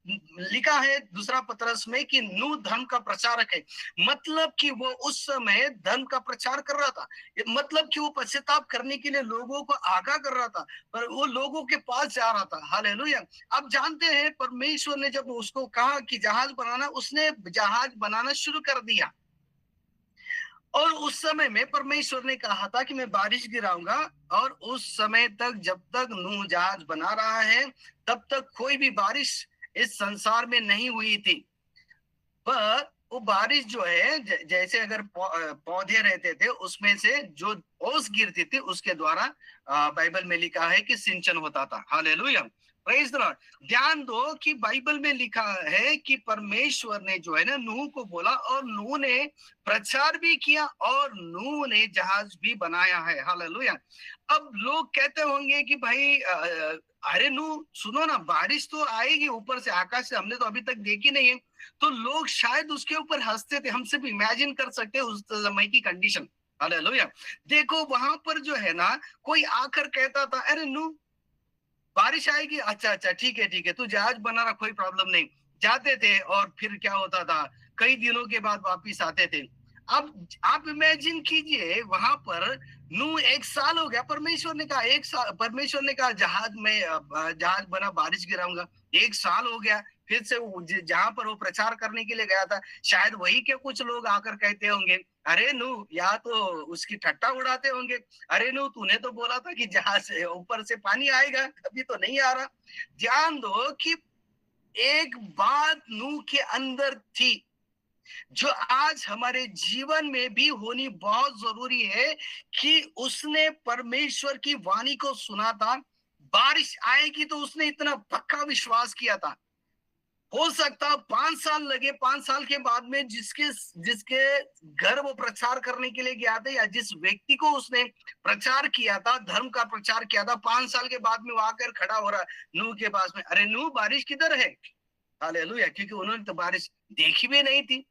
लिखा है दूसरा पतरस में कि नूह धर्म का प्रचारक है। मतलब कि वो उस समय धर्म का प्रचार कर रहा था, मतलब कि वो पश्चाताप करने के लिए लोगों को आगाह कर रहा था, पर वो लोगों के पास जा रहा था। हालेलुया। आप जानते हैं, परमेश्वर ने जब उसको कहा कि जहाज बनाना, उसने जहाज बनाना शुरू कर दिया। और उस समय में परमेश्वर ने कहा था कि मैं बारिश गिराऊंगा, और उस समय तक जब तक नूह जहाज बना रहा है तब तक कोई भी बारिश इस संसार में नहीं हुई थी। पर वो बारिश जो है, जैसे अगर पौधे रहते थे उसमें से जो ओस गिरती थी उसके द्वारा बाइबल में लिखा है कि सिंचन होता था। हालेलुया। Praise the Lord. ध्यान दो कि बाइबल में लिखा है कि परमेश्वर ने जो है ना नूह को बोला, और नूह ने प्रचार भी किया, और नूह ने जहाज भी बनाया है। हालेलुया। अब लोग कहते होंगे कि भाई अरे नूह, सुनो ना, बारिश तो आएगी ऊपर से, आकाश से, हमने तो अभी तक देखी नहीं है। तो लोग शायद उसके ऊपर हंसते थे। हम सिर्फ इमेजिन कर सकते हैं उस समय की कंडीशन। हालेलुया। देखो, वहां पर जो है ना, कोई आकर कहता था, अरे नूह, बारिश आएगी, अच्छा अच्छा, ठीक है ठीक है, तू जहाज बना रहा, कोई प्रॉब्लम नहीं। जाते थे, और फिर क्या होता था, कई दिनों के बाद वापिस आते थे। अब आप इमेजिन कीजिए, वहां पर नूह 1 साल हो गया, परमेश्वर ने कहा 1 साल, परमेश्वर ने कहा जहाज बना, बारिश गिराऊंगा। 1 साल हो गया। फिर से जहां पर वो प्रचार करने के लिए गया था, शायद वही के कुछ लोग आकर कहते होंगे, अरे नूह, या तो उसकी ठट्टा उड़ाते होंगे, अरे नूह, तूने तो बोला था कि जहाज से ऊपर से पानी आएगा, अभी तो नहीं आ रहा। ध्यान दो कि एक बात नूह के अंदर थी जो आज हमारे जीवन में भी होनी बहुत जरूरी है, कि उसने परमेश्वर की वाणी को सुना था, बारिश आएगी, तो उसने इतना पक्का विश्वास किया था। हो सकता 5 साल लगे, 5 साल के बाद में जिसके जिसके घर वो प्रचार करने के लिए गया था, या जिस व्यक्ति को उसने प्रचार किया था, धर्म का प्रचार किया था, 5 साल के बाद में वो आकर खड़ा हो रहा नूह के पास में, अरे नूह, बारिश किधर है? हालेलुया। क्योंकि उन्होंने तो बारिश देखी भी नहीं थी।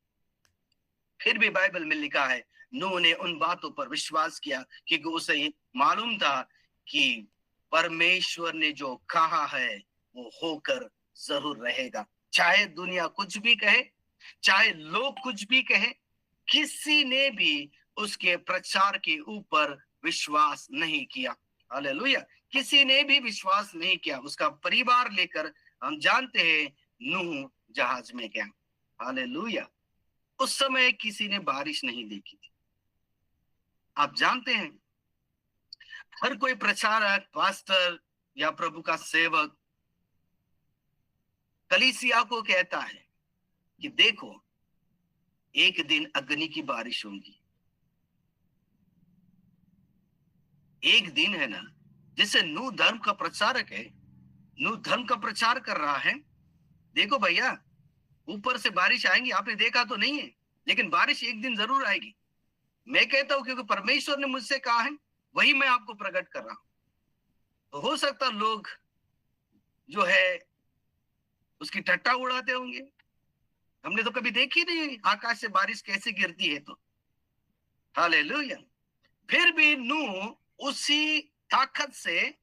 फिर भी बाइबल में लिखा है, नूह ने उन बातों पर विश्वास किया, क्योंकि उसे मालूम था कि परमेश्वर ने जो कहा है वो होकर जरूर रहेगा। चाहे दुनिया कुछ भी कहे, चाहे लोग कुछ भी कहे, किसी ने भी उसके प्रचार के ऊपर विश्वास नहीं किया। हालेलुया। किसी ने भी विश्वास नहीं किया। उसका परिवार लेकर हम जानते हैं नूह जहाज में गया। हालेलुया। उस समय किसी ने बारिश नहीं देखी थी। आप जानते हैं, हर कोई प्रचारक, पास्टर या प्रभु का सेवक कलीसिया को कहता है कि देखो, एक दिन अग्नि की बारिश होगी। एक दिन है ना, जैसे नूह धर्म का प्रचारक है, नूह धर्म का प्रचार कर रहा है, देखो भैया, ऊपर से बारिश आएंगी, आपने देखा तो नहीं है, लेकिन बारिश एक दिन जरूर आएगी। मैं कहता हूं, क्योंकि परमेश्वर ने मुझसे कहा है, वही मैं आपको प्रकट कर रहा हूं। हो सकता लोग जो है उसकी ठट्टा उड़ाते होंगे, हमने तो कभी देखी नहीं आकाश से बारिश कैसे गिरती है। तो हालेलुया। फिर भी नूह उसी ताकत से,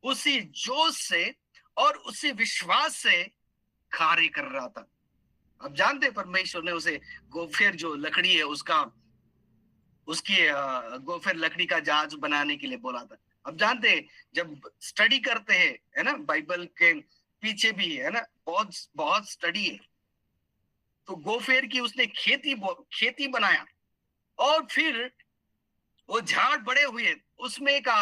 उसी जोश से और उसी विश्वास से कार्य कर रहा था। अब जानते परमेश्वर ने उसे गोफेर जो लकड़ी है उसकी गोफेर लकड़ी का जहाज बनाने के लिए बोला था। अब जानते जब स्टडी करते हैं, है ना, बाइबल के पीछे भी है ना बहुत बहुत स्टडी है। तो गोफेर की उसने खेती बनाया और फिर वो झाड़ बड़े हुए उसमें का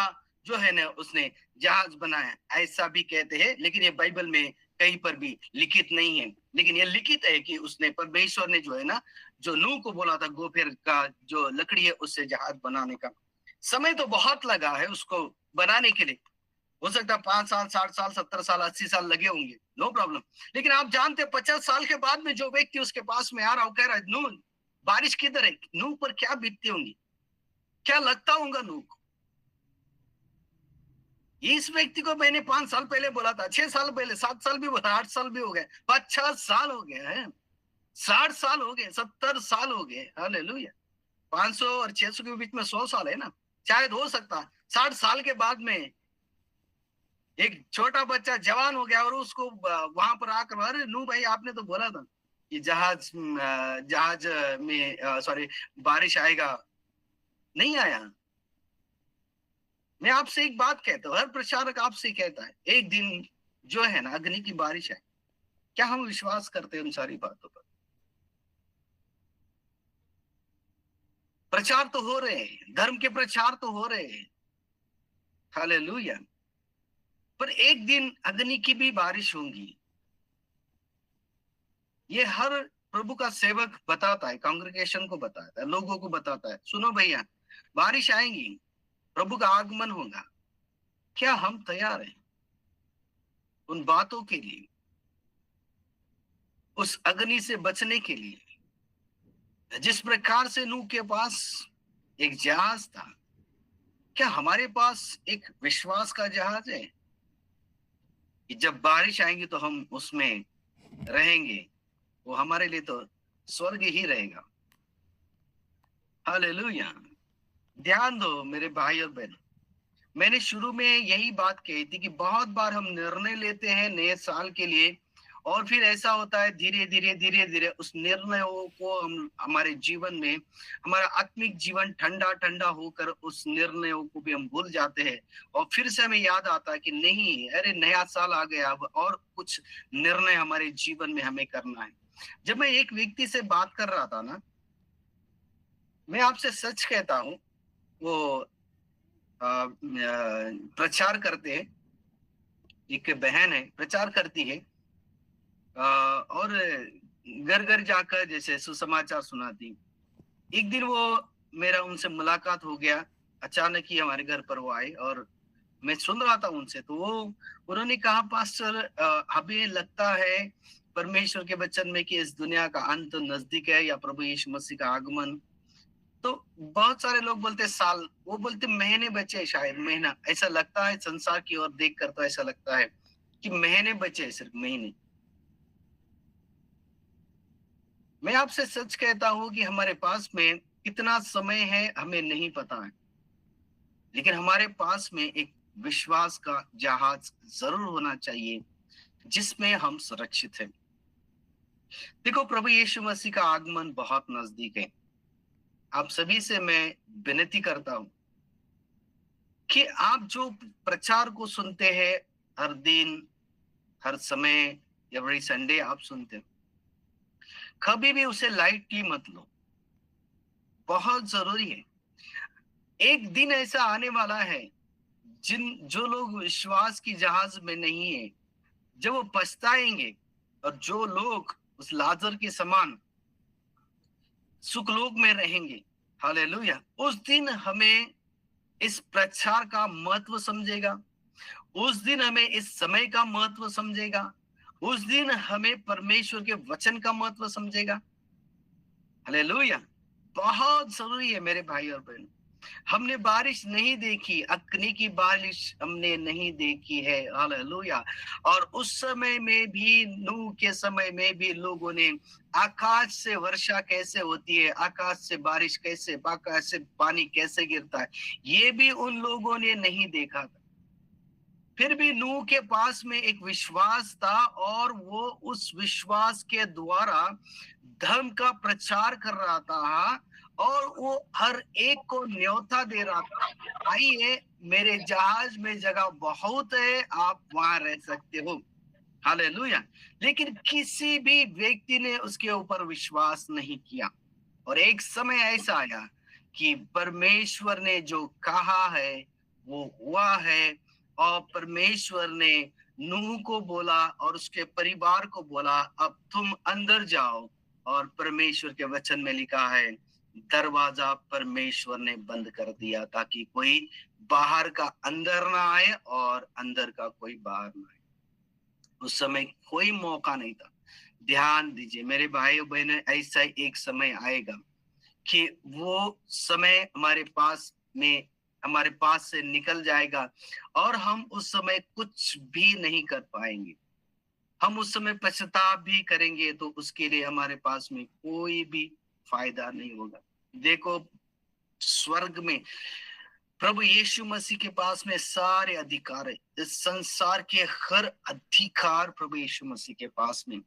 जो है ना उसने जहाज बनाया, ऐसा भी कहते हैं। लेकिन ये बाइबल में कहीं पर भी लिखित नहीं है। लेकिन ये लिखित है कि उसने, परमेश्वर ने जो है ना, जो नूह को बोला था गोफेर का जो लकड़ी है उससे जहाज बनाने का। समय तो बहुत लगा है उसको बनाने के लिए। हो सकता है 5 साल, 60 साल, 70 साल, 80 साल लगे होंगे, नो प्रॉब्लम। लेकिन आप जानते 50 साल के बाद में जो व्यक्ति उसके पास में आ रहा हो, कह रहा है नूह बारिश किधर है, नूह पर क्या बीतती होंगी, क्या लगता होगा नूह को। इस व्यक्ति को मैंने 5 साल पहले बोला था, 6 साल पहले, 7 साल भी बोला, 8 साल भी हो गए, 50 साल हो गए हैं, 60 साल हो गए, 70 साल हो गए। हालेलुया। 500 और 600 के बीच में 100 साल है ना। शायद हो सकता 60 साल के बाद में एक छोटा बच्चा जवान हो गया और उसको वहां पर आकर, अरे नूह भाई आपने तो बोला था कि जहाज में सॉरी बारिश आएगा, नहीं आया। मैं आपसे एक बात कहता हूँ, हर प्रचारक आपसे कहता है एक दिन जो है ना अग्नि की बारिश है। क्या हम विश्वास करते हैं उन सारी बातों पर? प्रचार तो हो रहे हैं, धर्म के प्रचार तो हो रहे हैं, हालेलुया, पर एक दिन अग्नि की भी बारिश होगी। ये हर प्रभु का सेवक बताता है, कांग्रेगेशन को बताता है, लोगों को बताता है, सुनो भैया बारिश आएगी, प्रभु का आगमन होगा। क्या हम तैयार हैं उन बातों के लिए, उस अग्नि से बचने के लिए? जिस प्रकार से नूह के पास एक जहाज था, क्या हमारे पास एक विश्वास का जहाज है कि जब बारिश आएगी तो हम उसमें रहेंगे? वो हमारे लिए तो स्वर्ग ही रहेगा। हालेलुया। ध्यान दो मेरे भाई और बहन, मैंने शुरू में यही बात कही थी कि बहुत बार हम निर्णय लेते हैं नए साल के लिए और फिर ऐसा होता है धीरे धीरे उस निर्णयों को हम हमारे जीवन में, हमारा आत्मिक जीवन ठंडा ठंडा होकर उस निर्णयों को भी हम भूल जाते हैं और फिर से हमें याद आता है कि नहीं, अरे नया साल आ गया, अब और कुछ निर्णय हमारे जीवन में हमें करना है। जब मैं एक व्यक्ति से बात कर रहा था ना, मैं आपसे सच कहता हूं, वो प्रचार करते हैं, एक बहन है प्रचार करती है और घर घर जाकर जैसे सुसमाचार सुनाती। एक दिन वो मेरा उनसे मुलाकात हो गया, अचानक ही हमारे घर पर वो आए और मैं सुन रहा था उनसे। तो वो उन्होंने कहा, पास्टर हमें लगता है परमेश्वर के वचन में कि इस दुनिया का अंत नजदीक है या प्रभु यीशु मसीह का आगमन। तो बहुत सारे लोग बोलते साल, वो बोलते महीने बचे, शायद महीना, ऐसा लगता है संसार की ओर देख कर तो ऐसा लगता है कि महीने बचे, सिर्फ महीने। मैं आपसे सच कहता हूं कि हमारे पास में कितना समय है हमें नहीं पता है, लेकिन हमारे पास में एक विश्वास का जहाज जरूर होना चाहिए जिसमें हम सुरक्षित हैं। देखो प्रभु यीशु मसीह का आगमन बहुत नजदीक है। आप सभी से मैं विनती करता हूं कि आप जो प्रचार को सुनते हैं हर दिन, हर समय, एवरी संडे आप सुनते हो, कभी भी उसे लाइटली मत लो, बहुत जरूरी है। एक दिन ऐसा आने वाला है जो लोग विश्वास की जहाज में नहीं है, जब वो पछताएंगे, और जो लोग उस लाजर के समान सुखलोक में रहेंगे, हालेलुया, उस दिन हमें इस प्रचार का महत्व समझेगा, उस दिन हमें इस समय का महत्व समझेगा, उस दिन हमें परमेश्वर के वचन का महत्व समझेगा। हालेलुया। बहुत जरूरी है मेरे भाई और बहन। हमने बारिश नहीं देखी, अग्नि की बारिश हमने नहीं देखी है। हालेलुया। और उस समय में भी, नूह के समय में भी लोगों ने आकाश से वर्षा कैसे होती है, आकाश से बारिश कैसे, आकाश से पानी कैसे गिरता है, ये भी उन लोगों ने नहीं देखा था। फिर भी नूह के पास में एक विश्वास था और वो उस विश्वास के द्वारा धर्म का प्रचार कर रहा था और वो हर एक को न्योता दे रहा था, आइए मेरे जहाज में जगह बहुत है, आप वहां रह सकते हो। हालेलुया। लेकिन किसी भी व्यक्ति ने उसके ऊपर विश्वास नहीं किया और एक समय ऐसा आया कि परमेश्वर ने जो कहा है वो हुआ है। और परमेश्वर ने नूह को बोला और उसके परिवार को बोला, अब तुम अंदर जाओ। और परमेश्वर के वचन में लिखा है, दरवाजा परमेश्वर ने बंद कर दिया ताकि कोई बाहर का अंदर ना आए और अंदर का कोई बाहर ना आए। उस समय कोई मौका नहीं था। ध्यान दीजिए मेरे भाई बहन, ऐसा एक समय आएगा कि वो समय हमारे पास से निकल जाएगा और हम उस समय कुछ भी नहीं कर पाएंगे। हम उस समय पश्चाताप भी करेंगे तो उसके लिए हमारे पास में कोई भी फायदा नहीं होगा। देखो, स्वर्ग में प्रभु यीशु मसीह के पास में सारे अधिकार है। इस संसार के हर अधिकार प्रभु यीशु मसीह के पास में,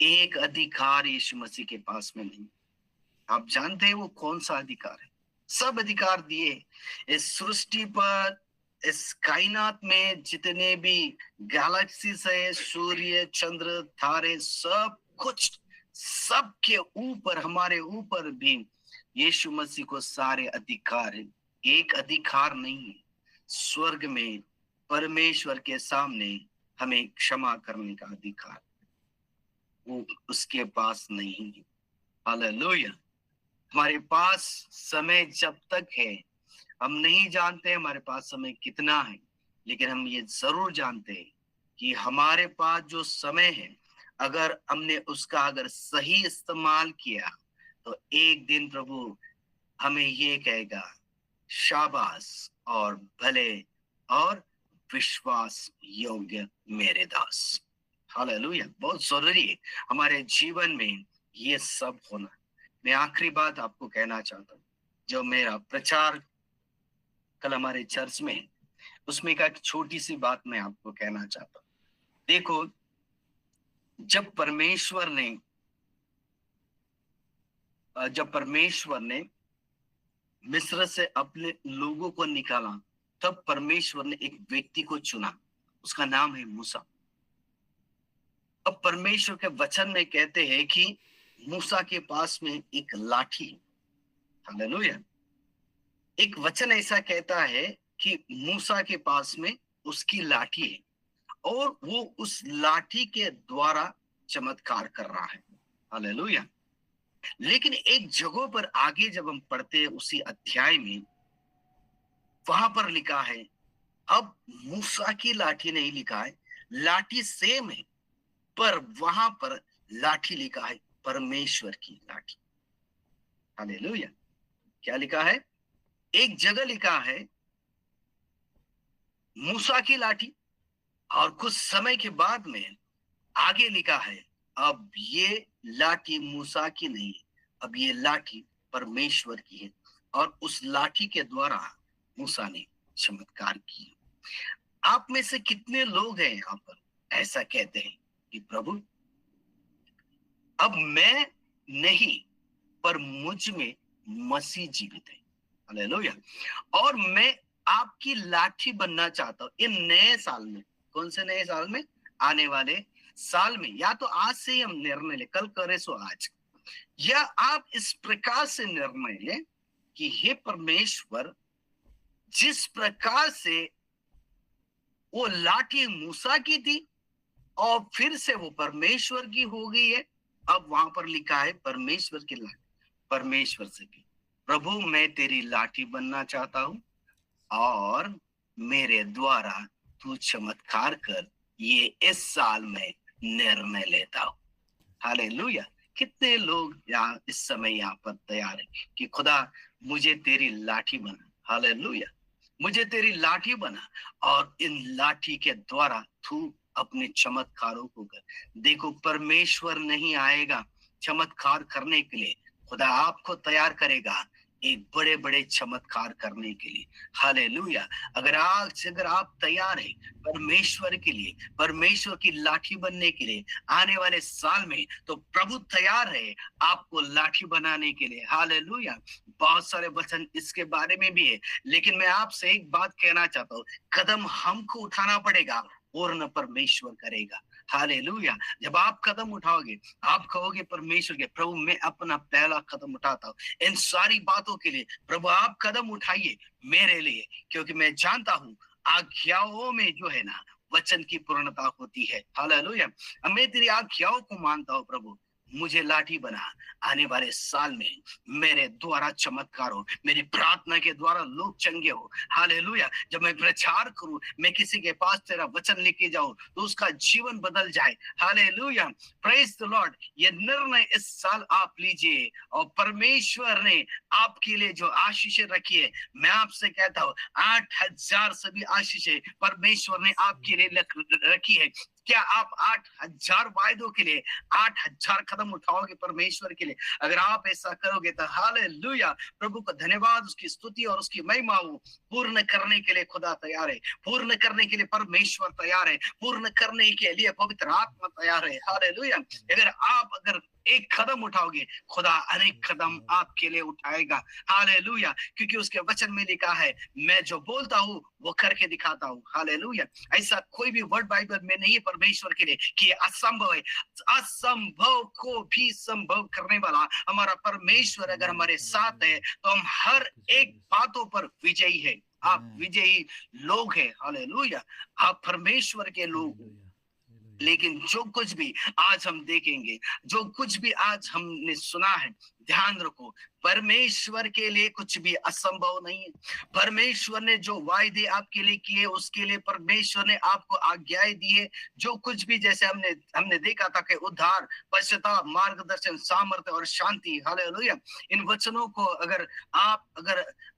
एक अधिकार यीशु मसीह के पास में नहीं। आप जानते हैं वो कौन सा अधिकार है? सब अधिकार दिए इस सृष्टि पर, इस कायनात में जितने भी गैलेक्सीज है, सूर्य, चंद्र, तारे, सब कुछ, सब के ऊपर, हमारे ऊपर भी यीशु मसीह को सारे अधिकार है। एक अधिकार नहीं है, स्वर्ग में परमेश्वर के सामने हमें क्षमा करने का अधिकार वो उसके पास नहीं है। हालेलुया। हमारे पास समय जब तक है, हम नहीं जानते हमारे पास समय कितना है, लेकिन हम ये जरूर जानते हैं कि हमारे पास जो समय है, अगर हमने उसका अगर सही इस्तेमाल किया तो एक दिन प्रभु हमें ये कहेगा, शाबाश और भले और विश्वास योग्य मेरे दास। हालेलुया। बहुत जरूरी है हमारे जीवन में ये सब होना। मैं आखिरी बात आपको कहना चाहता हूँ, जो मेरा प्रचार कल हमारे चर्च में, उसमें का एक छोटी सी बात मैं आपको कहना चाहता हूँ। देखो, जब परमेश्वर ने मिस्र से अपने लोगों को निकाला, तब परमेश्वर ने एक व्यक्ति को चुना, उसका नाम है मूसा। अब परमेश्वर के वचन में कहते हैं कि मूसा के पास में एक लाठी। हालेलुया। एक वचन ऐसा कहता है कि मूसा के पास में उसकी लाठी है और वो उस लाठी के द्वारा चमत्कार कर रहा है। हालेलुया। लेकिन एक जगह पर आगे जब हम पढ़ते हैं उसी अध्याय में, वहां पर लिखा है, अब मूसा की लाठी नहीं लिखा है, लाठी सेम है, पर वहां पर लाठी लिखा है परमेश्वर की लाठी। हालेलुया। क्या लिखा है? एक जगह लिखा है मूसा की लाठी और कुछ समय के बाद में आगे लिखा है, अब ये लाठी मूसा की नहीं, अब ये लाठी परमेश्वर की है और उस लाठी के द्वारा मूसा ने चमत्कार किया। आप में से कितने लोग हैं यहाँ पर ऐसा कहते हैं कि प्रभु, अब मैं नहीं पर मुझ में मसीह जीवित है। हालेलुया। और मैं आपकी लाठी बनना चाहता हूं इन नए साल में। कौन से नए साल में? आने वाले साल में। या तो आज से ही हम निर्णय ले, कल करे सो आज, या आप इस प्रकार से निर्णय ले कि हे परमेश्वर, जिस प्रकार से वो लाठी मूसा की थी और फिर से वो परमेश्वर की हो गई है, अब वहां पर लिखा है परमेश्वर की लाठी, परमेश्वर से भी, प्रभु मैं तेरी लाठी बनना चाहता हूं और मेरे द्वारा तू चमत्कार कर, ये इस साल में निर्णय लेता हूं। हालेलुया। कितने लोग यहाँ इस समय यहाँ पर तैयार है कि खुदा मुझे तेरी लाठी बना, हालेलुया, मुझे तेरी लाठी बना और इन लाठी के द्वारा तू अपने चमत्कारों को कर। देखो, परमेश्वर नहीं आएगा चमत्कार करने के लिए, खुदा आपको तैयार करेगा एक बड़े बड़े चमत्कार करने के लिए, हालेलुया। अगर आप तैयार हैं परमेश्वर के लिए, परमेश्वर की लाठी बनने के लिए आने वाले साल में, तो प्रभु तैयार है आपको लाठी बनाने के लिए, हालेलुया। बहुत सारे वचन इसके बारे में भी है, लेकिन मैं आपसे एक बात कहना चाहता हूँ, कदम हमको उठाना पड़ेगा, पूर्ण परमेश्वर करेगा, हालेलुया। जब आप कदम उठाओगे, आप कहोगे परमेश्वर के, प्रभु मैं अपना पहला कदम उठाता हूँ इन सारी बातों के लिए। प्रभु आप कदम उठाइए मेरे लिए, क्योंकि मैं जानता हूँ आज्ञाओं में जो है ना वचन की पूर्णता होती है, हालेलुया। मैं तेरी आज्ञाओं को मानता हूँ प्रभु, मुझे लाठी बना, आने वाले साल में मेरे द्वारा चमत्कार हो, मेरी प्रार्थना के द्वारा लोग चंगे हो, हालेलुया। जब मैं प्रचार करूं, मैं किसी के पास तेरा वचन लेके जाऊं तो उसका जीवन बदल जाए, हालेलुया, प्रेज द लॉर्ड। ये निर्णय इस साल आप लीजिए, और परमेश्वर ने आपके लिए जो आशीषें रखी है, मैं आपसे कहता हूं 8,000 सभी आशीषें परमेश्वर ने आपके लिए रखी है। क्या आप 8,000 वायदों के लिए 8,000 कदम उठाओगे परमेश्वर के लिए? अगर आप ऐसा करोगे तो हालेलुया, प्रभु का धन्यवाद, उसकी स्तुति और उसकी महिमा हो। पूर्ण करने के लिए खुदा तैयार है, पूर्ण करने के लिए परमेश्वर तैयार है, पूर्ण करने के लिए पवित्र आत्मा तैयार है, हालेलुया। अगर एक कदम उठाओगे, खुदा अनेक कदम आपके लिए उठाएगा, हालेलुया, क्योंकि उसके वचन में लिखा है, मैं जो बोलता हूँ वो करके दिखाता हूँ, हालेलुया। ऐसा कोई भी वर्ड बाइबल में नहीं है परमेश्वर के लिए कि असंभव है। असंभव को भी संभव करने वाला हमारा परमेश्वर अगर हमारे साथ है तो हम हर एक बातों पर विजयी है। आप विजयी लोग हैं, हालेलुया, आप परमेश्वर के लोग। लेकिन जो कुछ भी आज हम देखेंगे, जो कुछ भी आज हमने सुना है, ध्यान रखो, परमेश्वर के लिए कुछ भी असंभव नहीं है। परमेश्वर ने जो वायदे आपके लिए किए, उसके लिए परमेश्वर ने आपको आज्ञाएं दी है। जो कुछ भी, जैसे हमने देखा था कि उद्धार, पश्चाताप, मार्गदर्शन, सामर्थ्य और शांति, हालेलुया, इन वचनों को अगर आप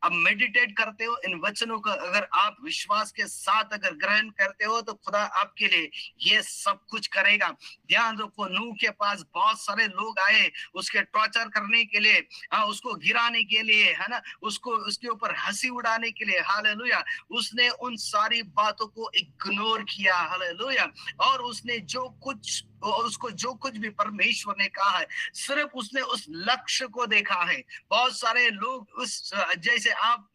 मेडिटेट करते हो, इन वचनों को अगर आप विश्वास के साथ अगर ग्रहण करते हो, तो खुदा आपके लिए ये सब कुछ करेगा। ध्यान रखो, नूह के पास बहुत सारे लोग आए उसके टॉर्चर करने के लिए, उसको गिराने के लिए, है ना, उसको उसके ऊपर हंसी उड़ाने के लिए, हालेलुया। उसने उन सारी बातों को इग्नोर किया, हालेलुया, और उसने उसको जो कुछ भी परमेश्वर ने कहा है, सिर्फ उसने उस लक्ष्य को देखा है। बहुत सारे लोग जैसे आप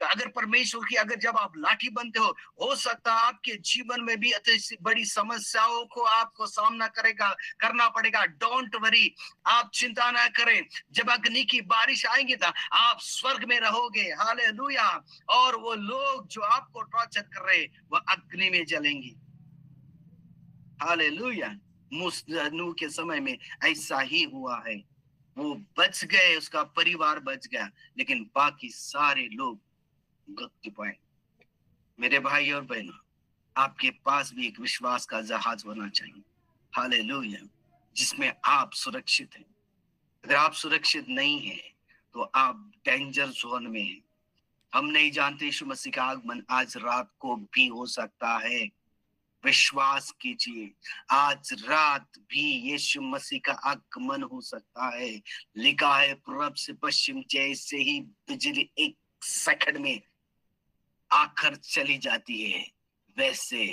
अगर परमेश्वर की अगर जब आप लाठी बनते हो सकता है आपके जीवन में भी अति बड़ी समस्याओं को आपको सामना करना पड़ेगा। डोंट वरी, आप चिंता ना करें, जब अग्नि की बारिश आएगी तो आप स्वर्ग में रहोगे, हालेलुया, और वो लोग जो आपको टॉर्चर कर रहे वो अग्नि में जलेंगे, हालेलुया। नूह के समय में ऐसा ही हुआ है, वो बच गए, उसका परिवार बच गया, लेकिन बाकी सारे लोग मृत्यु पाए। मेरे भाई और बहनों, आपके पास भी एक विश्वास का जहाज होना चाहिए, हालेलुया, जिसमें आप सुरक्षित हैं। अगर आप सुरक्षित नहीं हैं तो आप डेंजर जोन में हैं। हम नहीं जानते यीशु मसीह का आगमन आज रात को भी हो सकता है। विश्वास कीजिए, आज रात भी यीशु मसीह का आगमन हो सकता है। लिखा है, पूरब से पश्चिम जैसे ही बिजली एक सेकंड में आकर चली जाती है, वैसे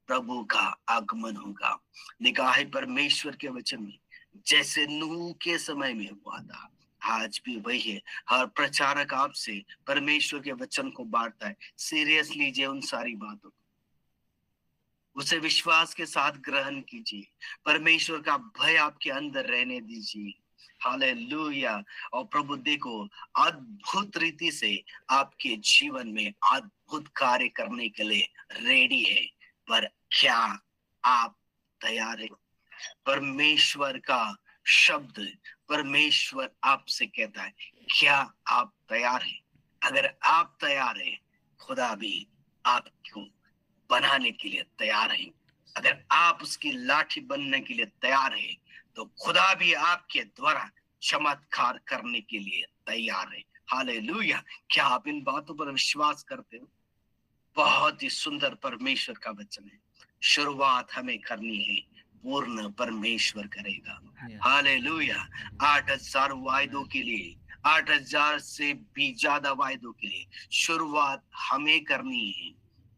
प्रभु का आगमन होगा। लिखा है परमेश्वर के वचन में, जैसे नूह के समय में हुआ था, आज भी वही है। हर प्रचारक आपसे परमेश्वर के वचन को बांटता है, सीरियस लीजिए उन सारी बातों को, उसे विश्वास के साथ ग्रहण कीजिए, परमेश्वर का भय आपके अंदर रहने दीजिए, हालेलुया। और प्रभु देखो, अद्भुत रीति से आपके जीवन में अद्भुत कार्य करने के लिए रेडी है, पर क्या आप तैयार है? परमेश्वर का शब्द, परमेश्वर आपसे कहता है, क्या आप तैयार हैं? अगर आप तैयार हैं, खुदा भी आपको बनाने के लिए तैयार है। अगर आप उसकी लाठी बनने के लिए तैयार है, तो खुदा भी आपके द्वारा चमत्कार करने के लिए तैयार है, हालेलुया। क्या आप इन बातों पर विश्वास करते हो? बहुत ही सुंदर परमेश्वर का वचन है। शुरुआत हमें करनी है, पूर्ण परमेश्वर करेगा। हालेलुया। 8,000 वायदों के लिए, 8,000 से भी ज्यादा वायदों के लिए शुरुआत हमें करनी है,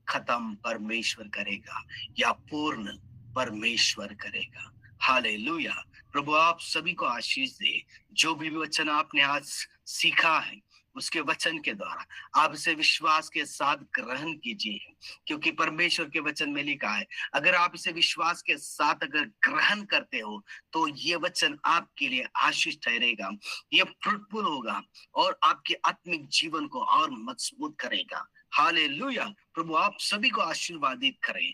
खत्म परमेश्वर करेगा या पूर्ण परमेश्वर करेगा। हालेलुया। प्रभु आप सभी को आशीष दे। जो भी वचन आपने आज सीखा है, उसके वचन के द्वारा आप इसे विश्वास के साथ ग्रहण कीजिए, क्योंकि परमेश्वर के वचन में लिखा है, अगर आप इसे विश्वास के साथ अगर ग्रहण करते हो तो ये वचन आपके लिए आशीष ठहरेगा, ये फ्रूटफुल होगा और आपके आत्मिक जीवन को और मजबूत करेगा। हालेलुया। प्रभु आप सभी को आशीर्वादित करें।